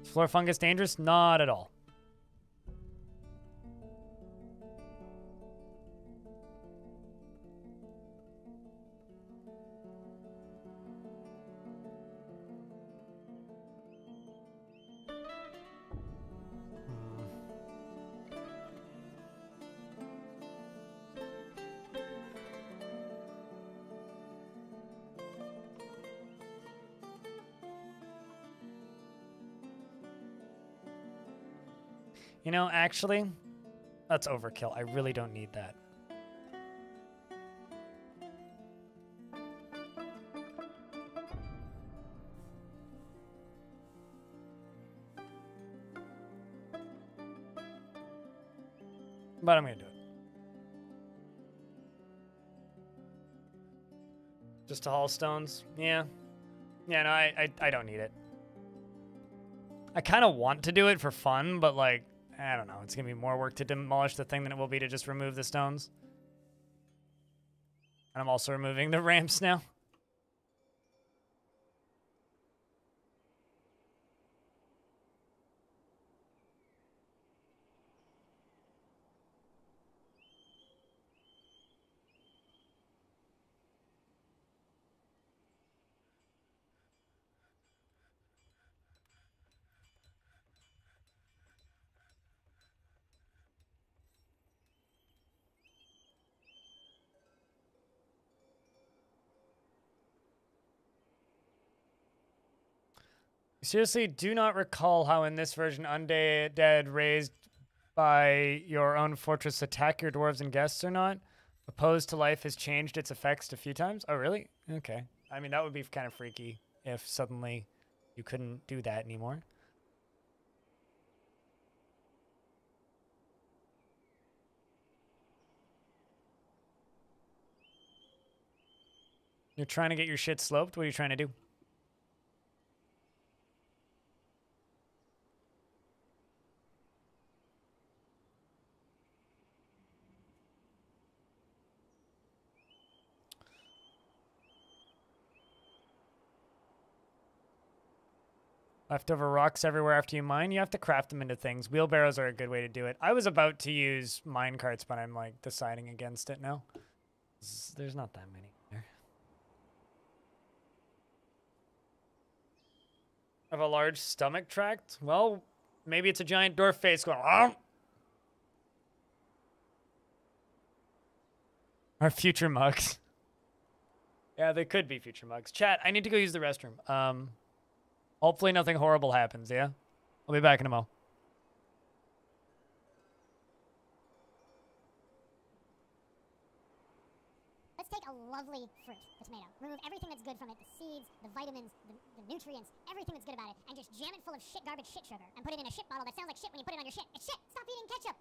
Is floor fungus dangerous? Not at all. You know, actually, that's overkill. I really don't need that. But I'm going to do it. Just to haul stones? Yeah. Yeah, no, I don't need it. I kind of want to do it for fun, but like, I don't know. It's going to be more work to demolish the thing than it will be to just remove the stones. And I'm also removing the ramps now. Seriously, do not recall how in this version undead raised by your own fortress attack your dwarves and guests or not. Opposed to life has changed its effects a few times. Oh, really? Okay. I mean, that would be kind of freaky if suddenly you couldn't do that anymore. You're trying to get your shit sloped? What are you trying to do? Leftover rocks everywhere after you mine. You have to craft them into things. Wheelbarrows are a good way to do it. I was about to use minecarts, but I'm like deciding against it now. There's not that many there. Of a large stomach tract? Well, maybe it's a giant dwarf face going. Argh! Our future mugs. Yeah, they could be future mugs. Chat, I need to go use the restroom. Hopefully nothing horrible happens, yeah? I'll be back in a mo. Let's take a lovely fruit, the tomato. Remove everything that's good from it, the seeds, the vitamins, the nutrients, everything that's good about it, and just jam it full of shit garbage shit sugar. And put it in a shit bottle that sounds like shit when you put it on your shit. It's shit! Stop eating ketchup!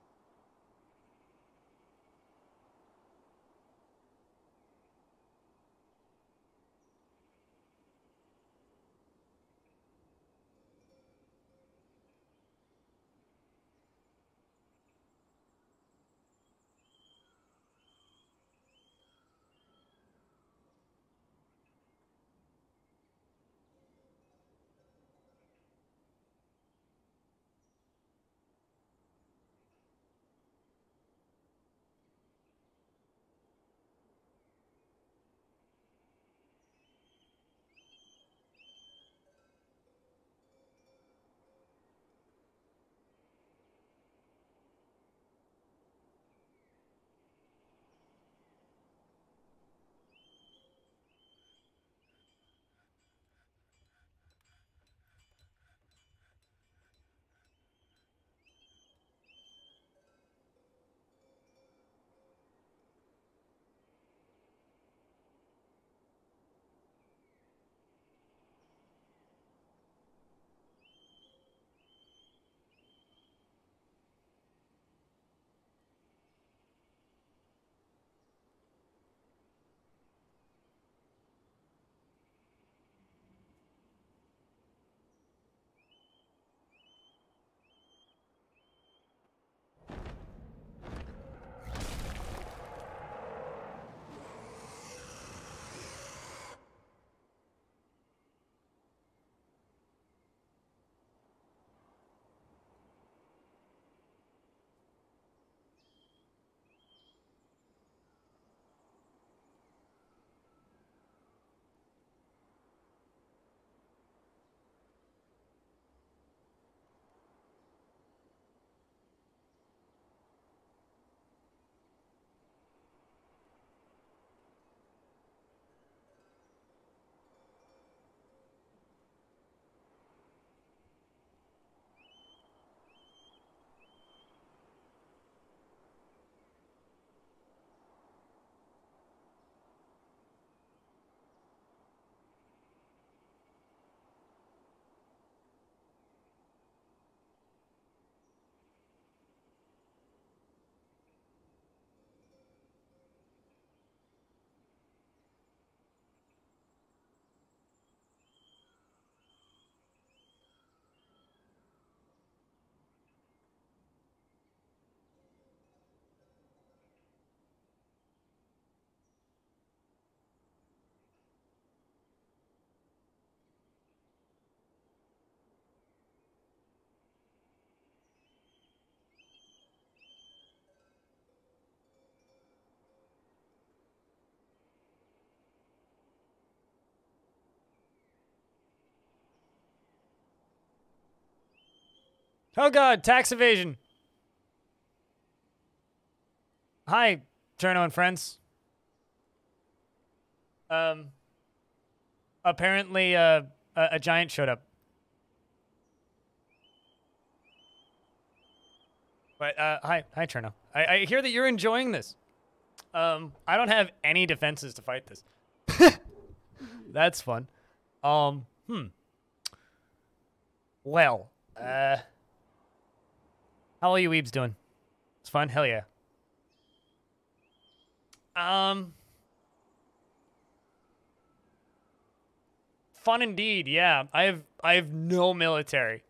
Oh god, tax evasion. Hi, Cherno and friends. Apparently, a giant showed up. But, hi, Cherno. I hear that you're enjoying this. I don't have any defenses to fight this. That's fun. Well, how are you weebs doing? It's fun? Hell yeah. Fun indeed, yeah. I have no military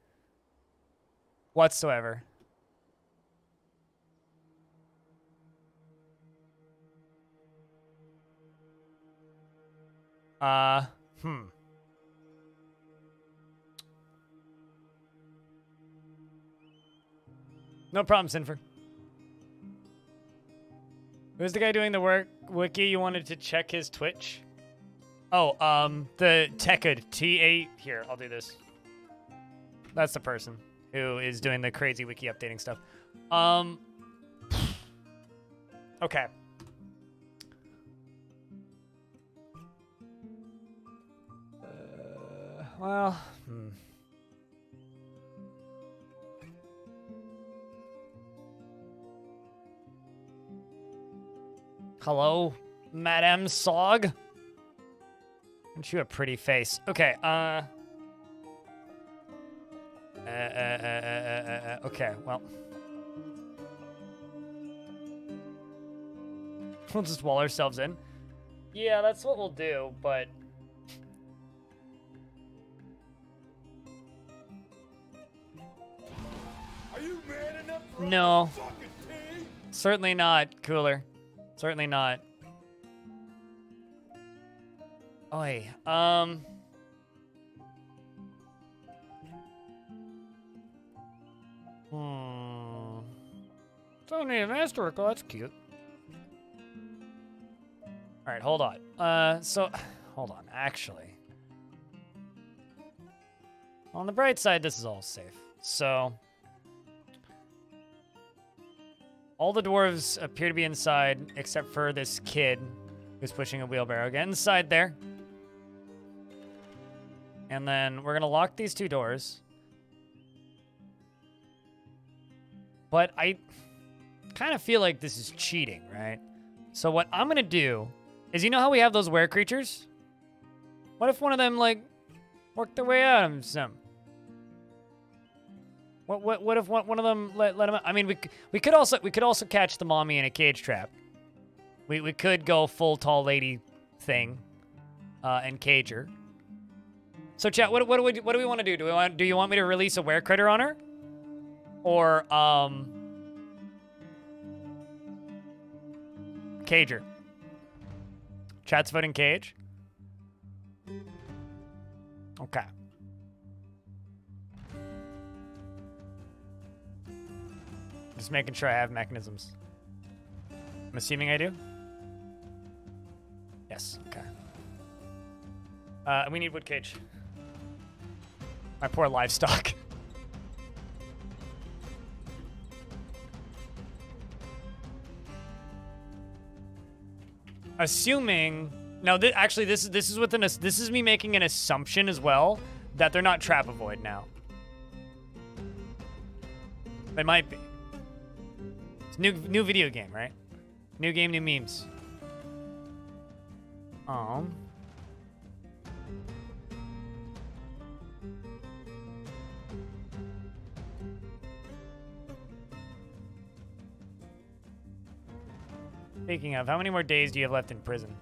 whatsoever. No problem, Sinfer. Who's the guy doing the work? Wiki, you wanted to check his Twitch? Oh, the Tekad, T8. Here, I'll do this. That's the person who is doing the crazy wiki updating stuff. Okay. Well, Hello, Madame Sog? Aren't you a pretty face? Okay, okay, well. We'll just wall ourselves in. Yeah, that's what we'll do, but... Are you man enough for No. fucking pig? Certainly not, Cooler. Certainly not. Oi, Don't need an asterisk. Oh, that's cute. Alright, hold on. Hold on, actually. On the bright side, this is all safe. So... all the dwarves appear to be inside, except for this kid who's pushing a wheelbarrow. Get inside there. And then we're going to lock these two doors. But I kind of feel like this is cheating, right? So what I'm going to do is, you know how we have those were creatures? What if one of them, like, worked their way out of some? What if one of them let him out? I mean, we could also catch the mommy in a cage trap. We could go full tall lady thing, and cage her. So chat, what do we want to do? Do you want me to release a were critter on her, or cage her? Chat's voting cage. Okay. Just making sure I have mechanisms. I'm assuming I do. Yes, okay. We need wood cage. My poor livestock. Assuming, no, actually this is me making an assumption as well that they're not trap avoid now. They might be. It's new video game, right? New game, new memes. Speaking of, how many more days do you have left in prison?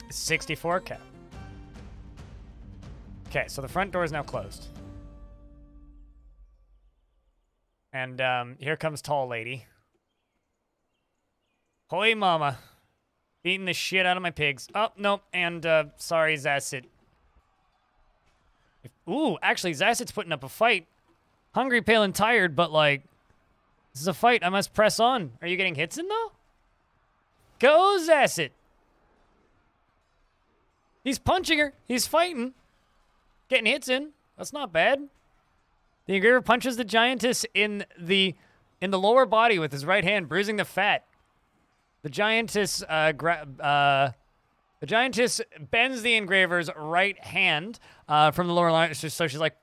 $64K. Okay, so the front door is now closed. And here comes tall lady. Hoy mama. Beating the shit out of my pigs. Oh, nope. And sorry, Zassit. Ooh, actually, Zassit's putting up a fight. Hungry, pale, and tired, but like, this is a fight. I must press on. Are you getting hits in though? Go, Zassit. He's punching her. He's fighting. Getting hits in. That's not bad. The engraver punches the giantess in the lower body with his right hand, bruising the fat. The giantess bends the engraver's right hand from the lower line, so she's like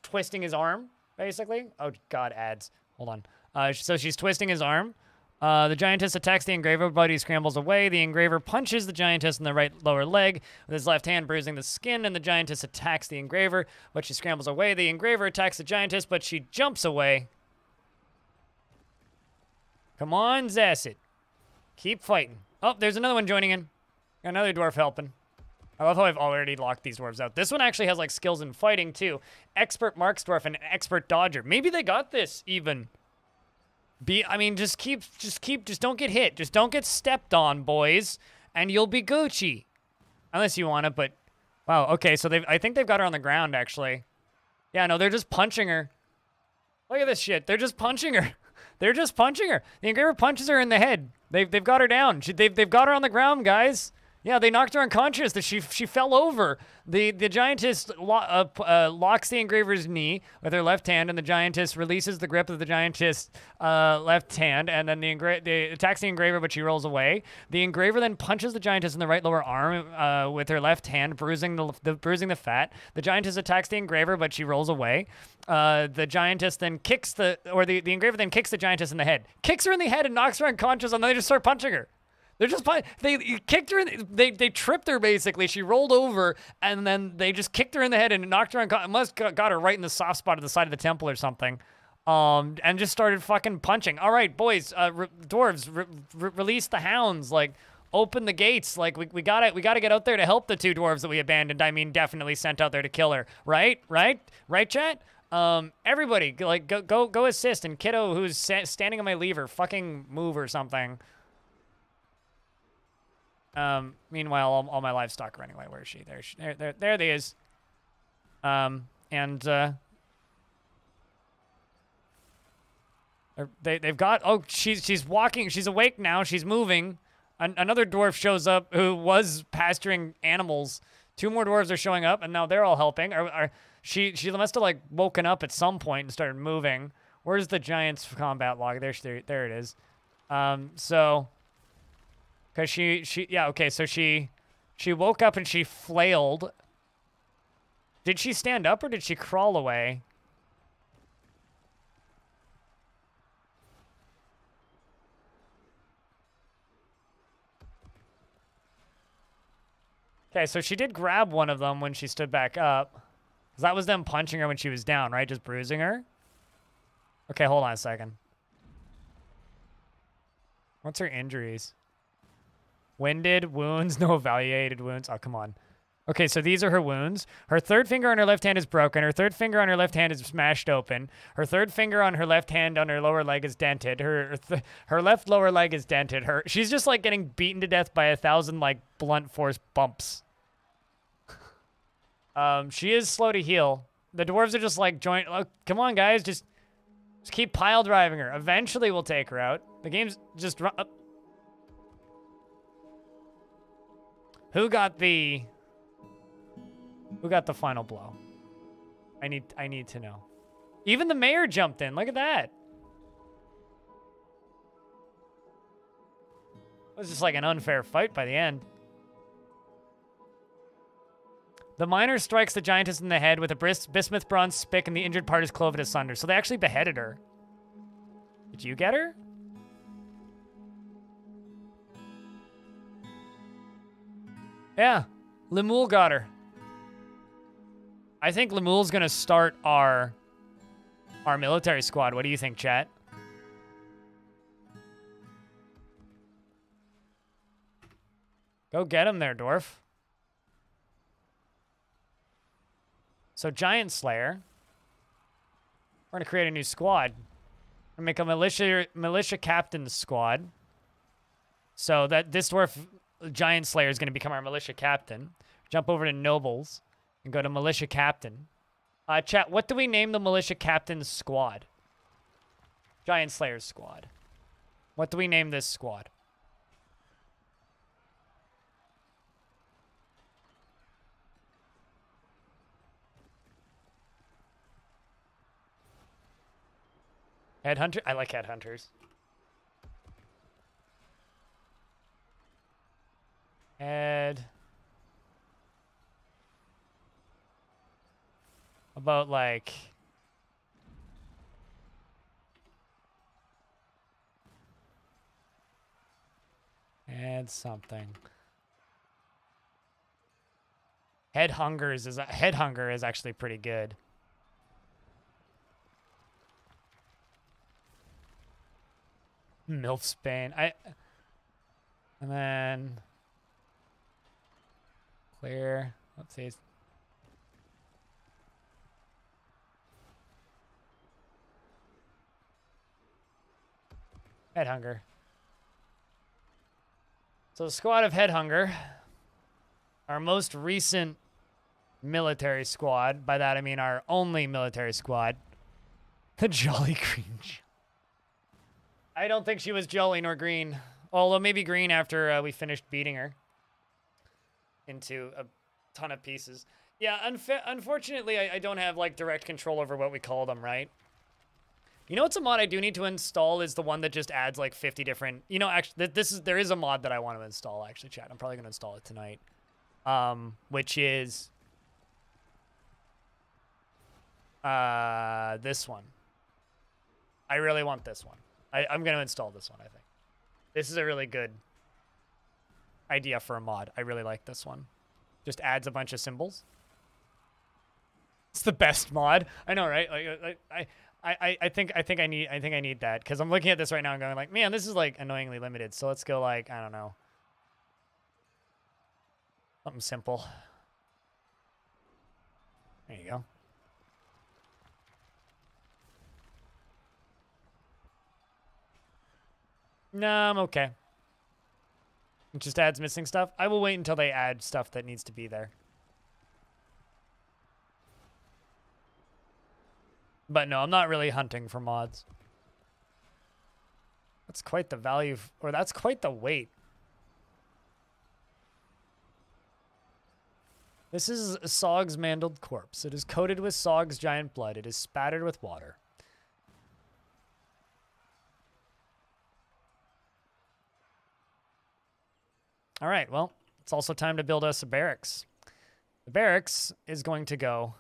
twisting his arm, basically. Oh God, ads. Hold on. So she's twisting his arm. The giantess attacks the engraver, but he scrambles away. The engraver punches the giantess in the right lower leg with his left hand, bruising the skin, and the giantess attacks the engraver, but she scrambles away. The engraver attacks the giantess, but she jumps away. Come on, Zasset. Keep fighting. Oh, there's another one joining in. Got another dwarf helping. I love how I've already locked these dwarves out. This one actually has like skills in fighting too. Expert Marks dwarf and expert dodger. Maybe they got this even. Just don't get hit. Just don't get stepped on, boys, and you'll be Gucci. Unless you want it, but wow. Okay, so I think they've got her on the ground actually. Yeah, no, they're just punching her. Look at this shit. They're just punching her. They're just punching her. The engraver punches her in the head. They've got her down. They've got her on the ground, guys. Yeah, they knocked her unconscious. She fell over. The giantess locks the engraver's knee with her left hand, and the giantess releases the grip of the giantess' left hand, and then the attacks the engraver, but she rolls away. The engraver then punches the giantess in the right lower arm with her left hand, bruising the fat. The giantess attacks the engraver, but she rolls away. The giantess then the engraver then kicks the giantess in the head, kicks her in the head, and knocks her unconscious, and then they just start punching her. They're just they kicked her in. They tripped her basically. She rolled over, and then they just kicked her in the head and knocked her unconscious. Must got her right in the soft spot of the side of the temple or something, and just started fucking punching. All right, boys, dwarves, release the hounds. Like, open the gates. Like, we gotta get out there to help the two dwarves that we abandoned. I mean, definitely sent out there to kill her. Right, chat. Everybody, like, go assist. And kiddo, who's standing on my lever, fucking move or something. Meanwhile, all my livestock are running away. Where is she? There they is. They've got. Oh, she's walking. She's awake now. She's moving. Another dwarf shows up who was pasturing animals. Two more dwarves are showing up, and now they're all helping. She must have like woken up at some point and started moving. Where's the giant's combat log? There it is. Because she woke up and she flailed. Did she stand up or did she crawl away? Okay, so she did grab one of them when she stood back up. 'Cause that was them punching her when she was down, right? Just bruising her? Okay, hold on a second. What's her injuries? Winded, wounds, no evaluated wounds. Oh, come on. Okay, so these are her wounds. Her third finger on her left hand is broken. Her third finger on her left hand is smashed open. Her third finger on her left hand on her lower leg is dented. Her left lower leg is dented. She's just like getting beaten to death by 1,000 like blunt force bumps. She is slow to heal. The dwarves are just like come on, guys, just keep pile driving her. Eventually, we'll take her out. The game's just run. Who got the final blow? I need to know. Even the mayor jumped in. Look at that. It was just like an unfair fight by the end. The miner strikes the giantess in the head with a bismuth bronze spick, and the injured part is cloven asunder. So they actually beheaded her. Did you get her? Yeah, Lemuel got her. I think Lemuel's gonna start our military squad. What do you think, chat? Go get him there, Dwarf. So Giant Slayer. We're gonna create a new squad. We're gonna make a militia captain squad. So that this dwarf Giant Slayer is gonna become our militia captain. Jump over to nobles and go to militia captain. Chat, what do we name the militia captain's squad? Giant Slayer's squad. What do we name this squad? Headhunter? I like headhunters. Head. About like... Add something. Head hunger is actually pretty good. Milfsbane. And then clear. Let's see. Head hunger. So the squad of head hunger, our most recent military squad. By that I mean our only military squad. The Jolly Green. I don't think she was jolly nor green. Although maybe green after we finished beating her into a ton of pieces. Yeah, unfortunately, I don't have like direct control over what we call them, right? You know what's a mod I do need to install is the one that just adds like 50 different... You know, actually, there is a mod that I want to install, actually, chat. I'm probably going to install it tonight. Which is... this one. I really want this one. I'm going to install this one, I think. This is a really good idea for a mod. I really like this one. Just adds a bunch of symbols. It's the best mod. I know, right? Like, I think I need that because I'm looking at this right now and going like, man, this is like annoyingly limited. So let's go like, I don't know, something simple. There you go. No, I'm okay. It just adds missing stuff. I will wait until they add stuff that needs to be there. But no, I'm not really hunting for mods. That's quite the value, or that's quite the weight. This is Sog's mangled corpse. It is coated with Sog's giant blood. It is spattered with water. All right, well, it's also time to build us a barracks. The barracks is going to go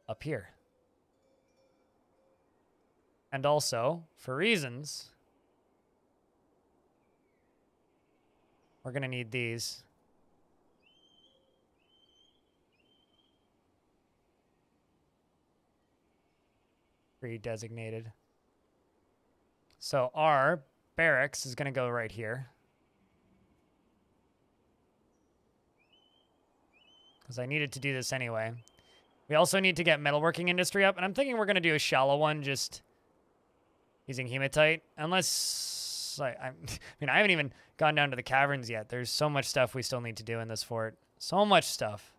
up here. And also, for reasons, we're going to need these. Pre-designated. So our barracks is going to go right here. Because I needed to do this anyway. We also need to get metalworking industry up, and I'm thinking we're going to do a shallow one just using hematite. Unless, I mean, I haven't even gone down to the caverns yet. There's so much stuff we still need to do in this fort. So much stuff.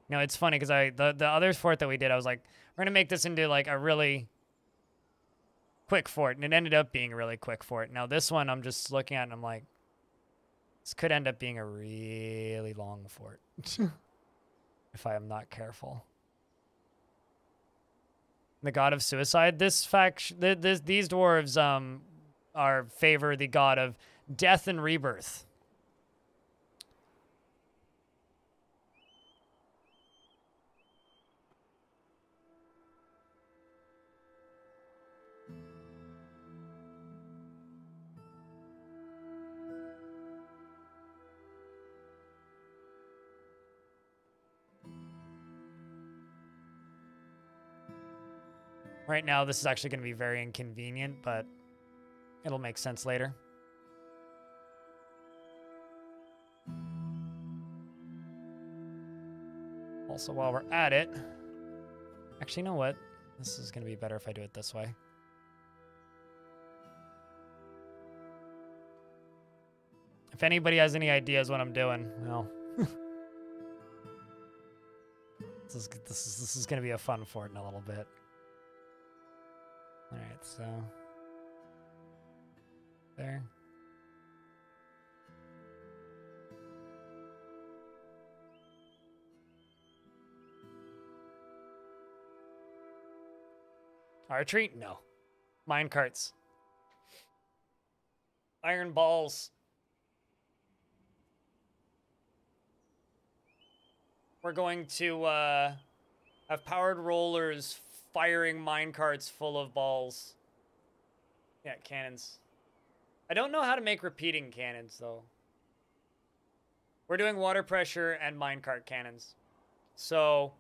You know, it's funny because the other fort that we did, I was like, we're going to make this into like a really quick fort, and it ended up being a really quick fort. Now this one, I'm just looking at and I'm like, this could end up being a really long fort. If I am not careful. The god of suicide. This faction, these dwarves are favor the god of death and rebirth. Right now, this is actually going to be very inconvenient, but it'll make sense later. Also, while we're at it, actually, you know what? This is going to be better if I do it this way. If anybody has any ideas what I'm doing, well, this is going to be a fun fort in a little bit. All right, so there. Archery? No. Minecarts. Iron balls. We're going to have powered rollers firing minecarts full of balls. Yeah, cannons. I don't know how to make repeating cannons, though. We're doing water pressure and minecart cannons. So,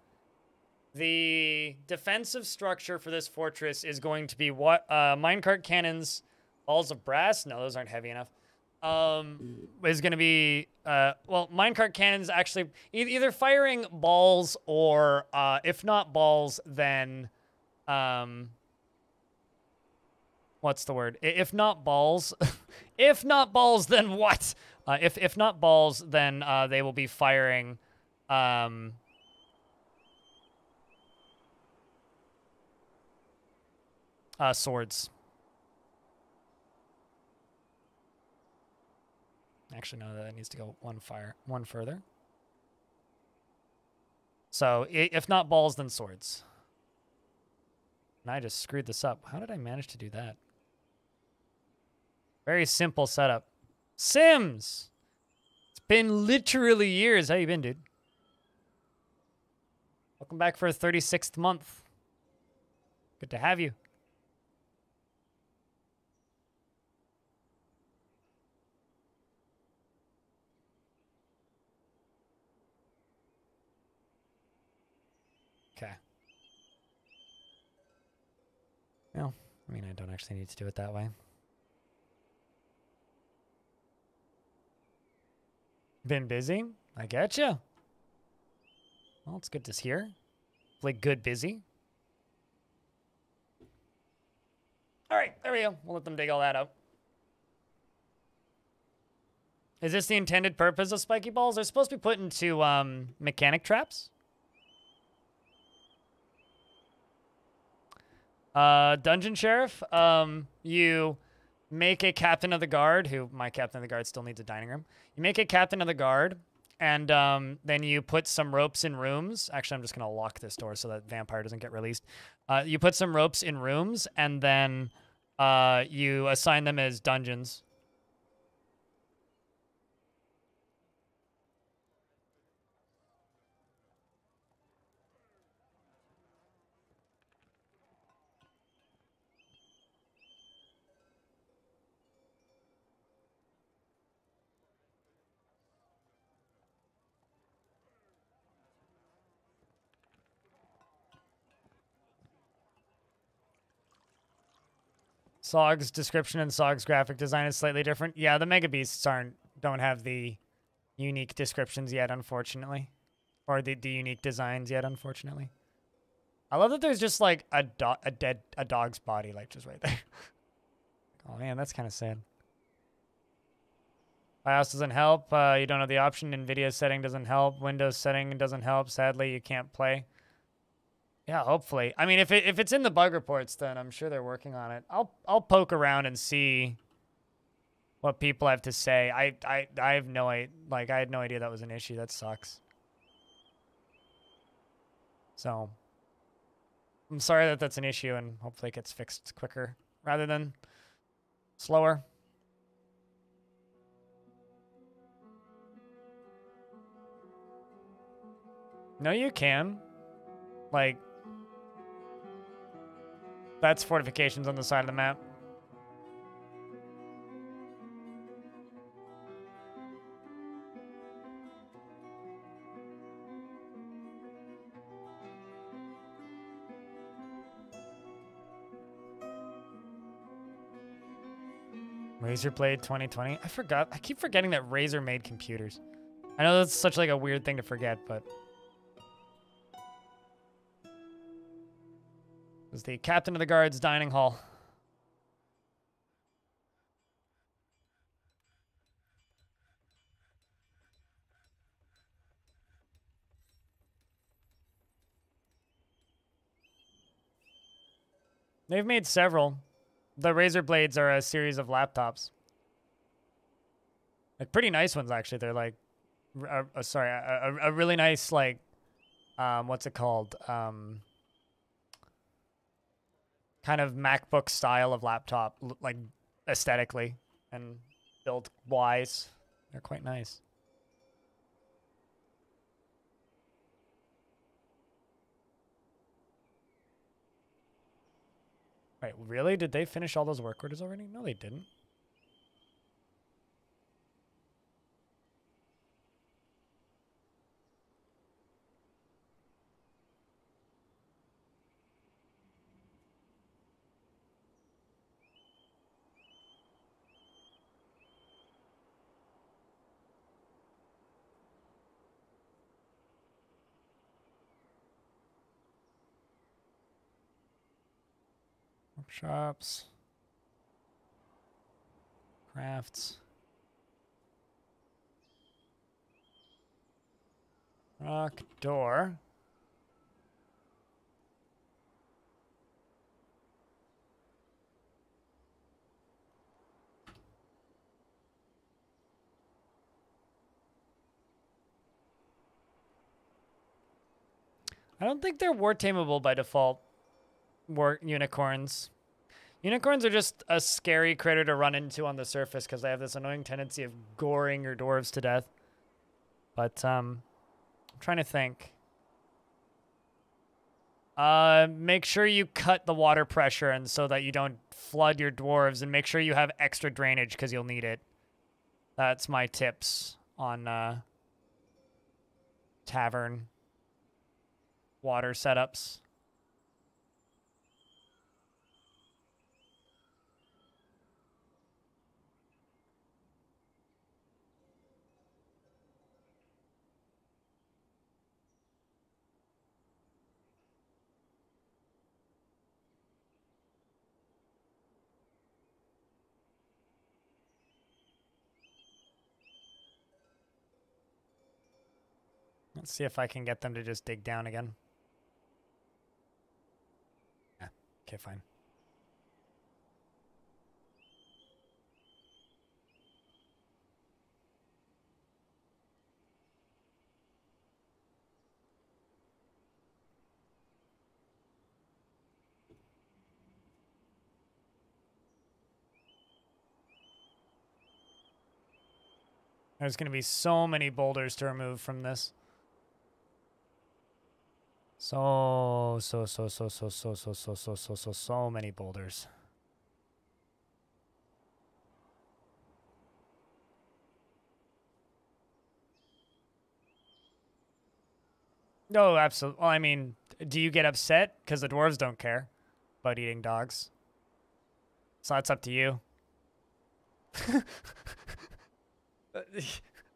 the defensive structure for this fortress is going to be what minecart cannons, balls of brass. No, those aren't heavy enough. Is going to be well, minecart cannons actually either firing balls or if not balls, then what's the word? If not balls, if not balls, then what? If not balls, then they will be firing swords. Actually, no, that needs to go one further. So, if not balls, then swords. And I just screwed this up. How did I manage to do that? Very simple setup. Sims! It's been literally years. How you been, dude? Welcome back for a 36th month. Good to have you. Okay. Well, I mean, I don't actually need to do it that way. Been busy? I getcha. Well, it's good to hear. Like, good busy. All right, there we go. We'll let them dig all that out. Is this the intended purpose of spiky balls? They're supposed to be put into mechanic traps. Dungeon Sheriff, you make a captain of the guard, who, my captain of the guard still needs a dining room. You make a captain of the guard, and then you put some ropes in rooms. Actually, I'm just going to lock this door so that vampire doesn't get released. You put some ropes in rooms, and then you assign them as dungeons. Sog's description and Sog's graphic design is slightly different. Yeah, the Mega Beasts don't have the unique descriptions yet, unfortunately. Or the unique designs yet, unfortunately. I love that there's just like a dog's body, like just right there. Oh man, that's kind of sad. BIOS doesn't help. You don't have the option. NVIDIA setting doesn't help. Windows setting doesn't help. Sadly, you can't play. Yeah, hopefully. I mean, if it's in the bug reports, then I'm sure they're working on it. I'll poke around and see what people have to say. I have no idea. Like, I had no idea that was an issue. That sucks. So I'm sorry that that's an issue, and hopefully it gets fixed quicker rather than slower. No, you can. Like, that's fortifications on the side of the map. Razer Blade 2020. I forgot. I keep forgetting that Razer made computers. I know that's such like a weird thing to forget, but it was the captain of the guard's dining hall. They've made several. The Razer Blades are a series of laptops. Like, pretty nice ones, actually. They're like, a really nice, like, what's it called? kind of MacBook style of laptop, like aesthetically and build wise. They're quite nice. Wait, really? Did they finish all those work orders already? No, they didn't. Workshops. Crafts. Rock door. I don't think they're war tameable by default. Unicorns. Unicorns are just a scary critter to run into on the surface because they have this annoying tendency of goring your dwarves to death. But I'm trying to think. Make sure you cut the water pressure and so that you don't flood your dwarves, and make sure you have extra drainage because you'll need it. That's my tips on tavern water setups. Let's see if I can get them to just dig down again. Yeah, okay, fine. There's going to be so many boulders to remove from this. So many boulders. No, absolutely. Well, I mean, do you get upset? Because the dwarves don't care about eating dogs. So that's up to you.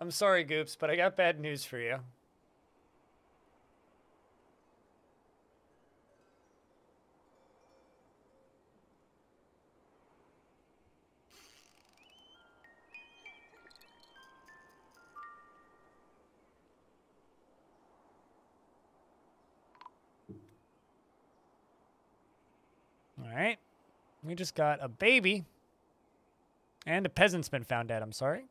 I'm sorry, Goops, but I got bad news for you. All right. We just got a baby. And a peasant's been found dead, I'm sorry.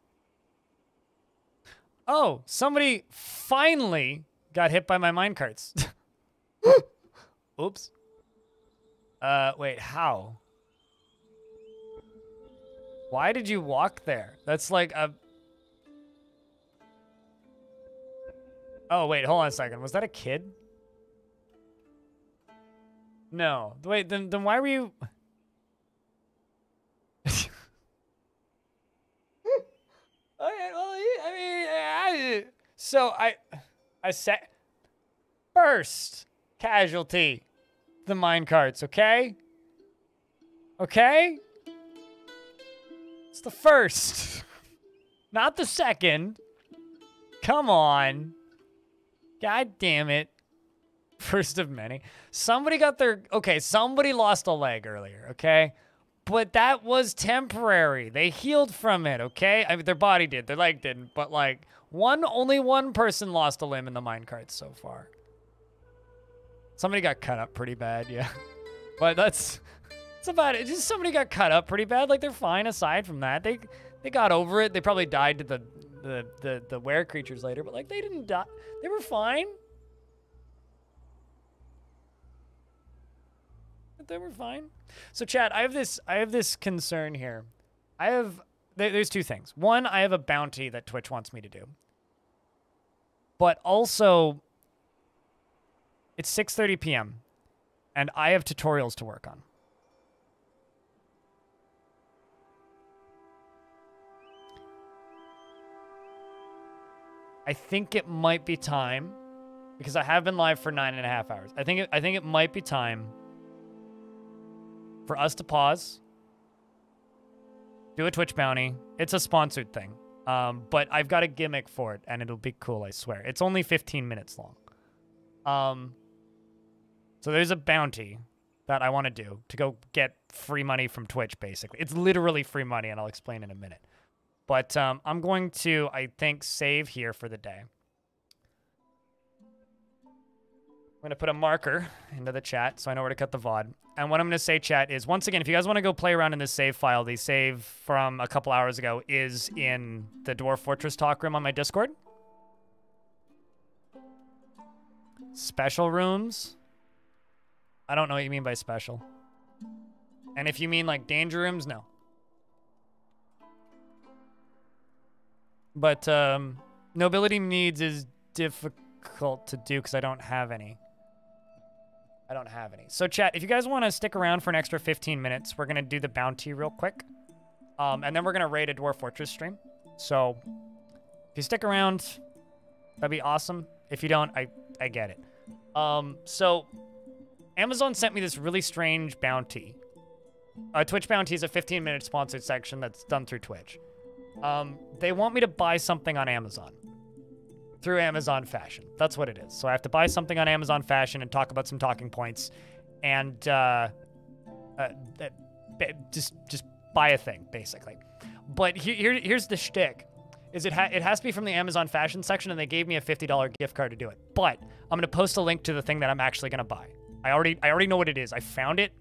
Oh, somebody finally got hit by my minecarts. Oops. Wait, how? Why did you walk there? That's like a... Oh, wait, hold on a second. Was that a kid? No. Wait, then why were you... Okay, well, I mean, so I said, first casualty, the minecarts, okay? Okay? It's the first, not the second. Come on. God damn it. First of many. Somebody got their, okay, somebody lost a leg earlier, okay? But that was temporary. They healed from it, okay? I mean, their body did. Their leg didn't. But, like, only one person lost a limb in the minecarts so far. Somebody got cut up pretty bad, yeah. But that's about it. Just somebody got cut up pretty bad. Like, they're fine aside from that. They got over it. They probably died to the were creatures later. But, like, they didn't die. They were fine. But they were fine. So chat, I have this concern here. There's two things. One, I have a bounty that Twitch wants me to do. But also, it's 6:30 p.m. and I have tutorials to work on. I think it might be time, because I have been live for 9.5 hours. I think it might be time for us to pause, do a Twitch bounty. It's a sponsored thing, but I've got a gimmick for it, and it'll be cool, I swear. It's only 15 minutes long. So there's a bounty that I want to do to go get free money from Twitch, basically. It's literally free money, and I'll explain in a minute. But I'm going to, I think, save here for the day. I'm going to put a marker into the chat so I know where to cut the VOD. And what I'm going to say, chat, is, once again, if you guys want to go play around in this save file, the save from a couple hours ago is in the Dwarf Fortress talk room on my Discord. Special rooms? I don't know what you mean by special. And if you mean, like, danger rooms, no. But nobility needs is difficult to do because I don't have any. So chat, if you guys want to stick around for an extra 15 minutes, we're going to do the bounty real quick. And then we're going to raid a Dwarf Fortress stream. So if you stick around, that'd be awesome. If you don't, I get it. So Amazon sent me this really strange bounty. Twitch bounty is a 15-minute sponsored section that's done through Twitch. They want me to buy something on Amazon. Through Amazon Fashion. That's what it is. So I have to buy something on Amazon Fashion and talk about some talking points. And just buy a thing, basically. But here's the shtick. Is it has to be from the Amazon Fashion section, and they gave me a $50 gift card to do it. But I'm going to post a link to the thing that I'm actually going to buy. I already know what it is. I found it.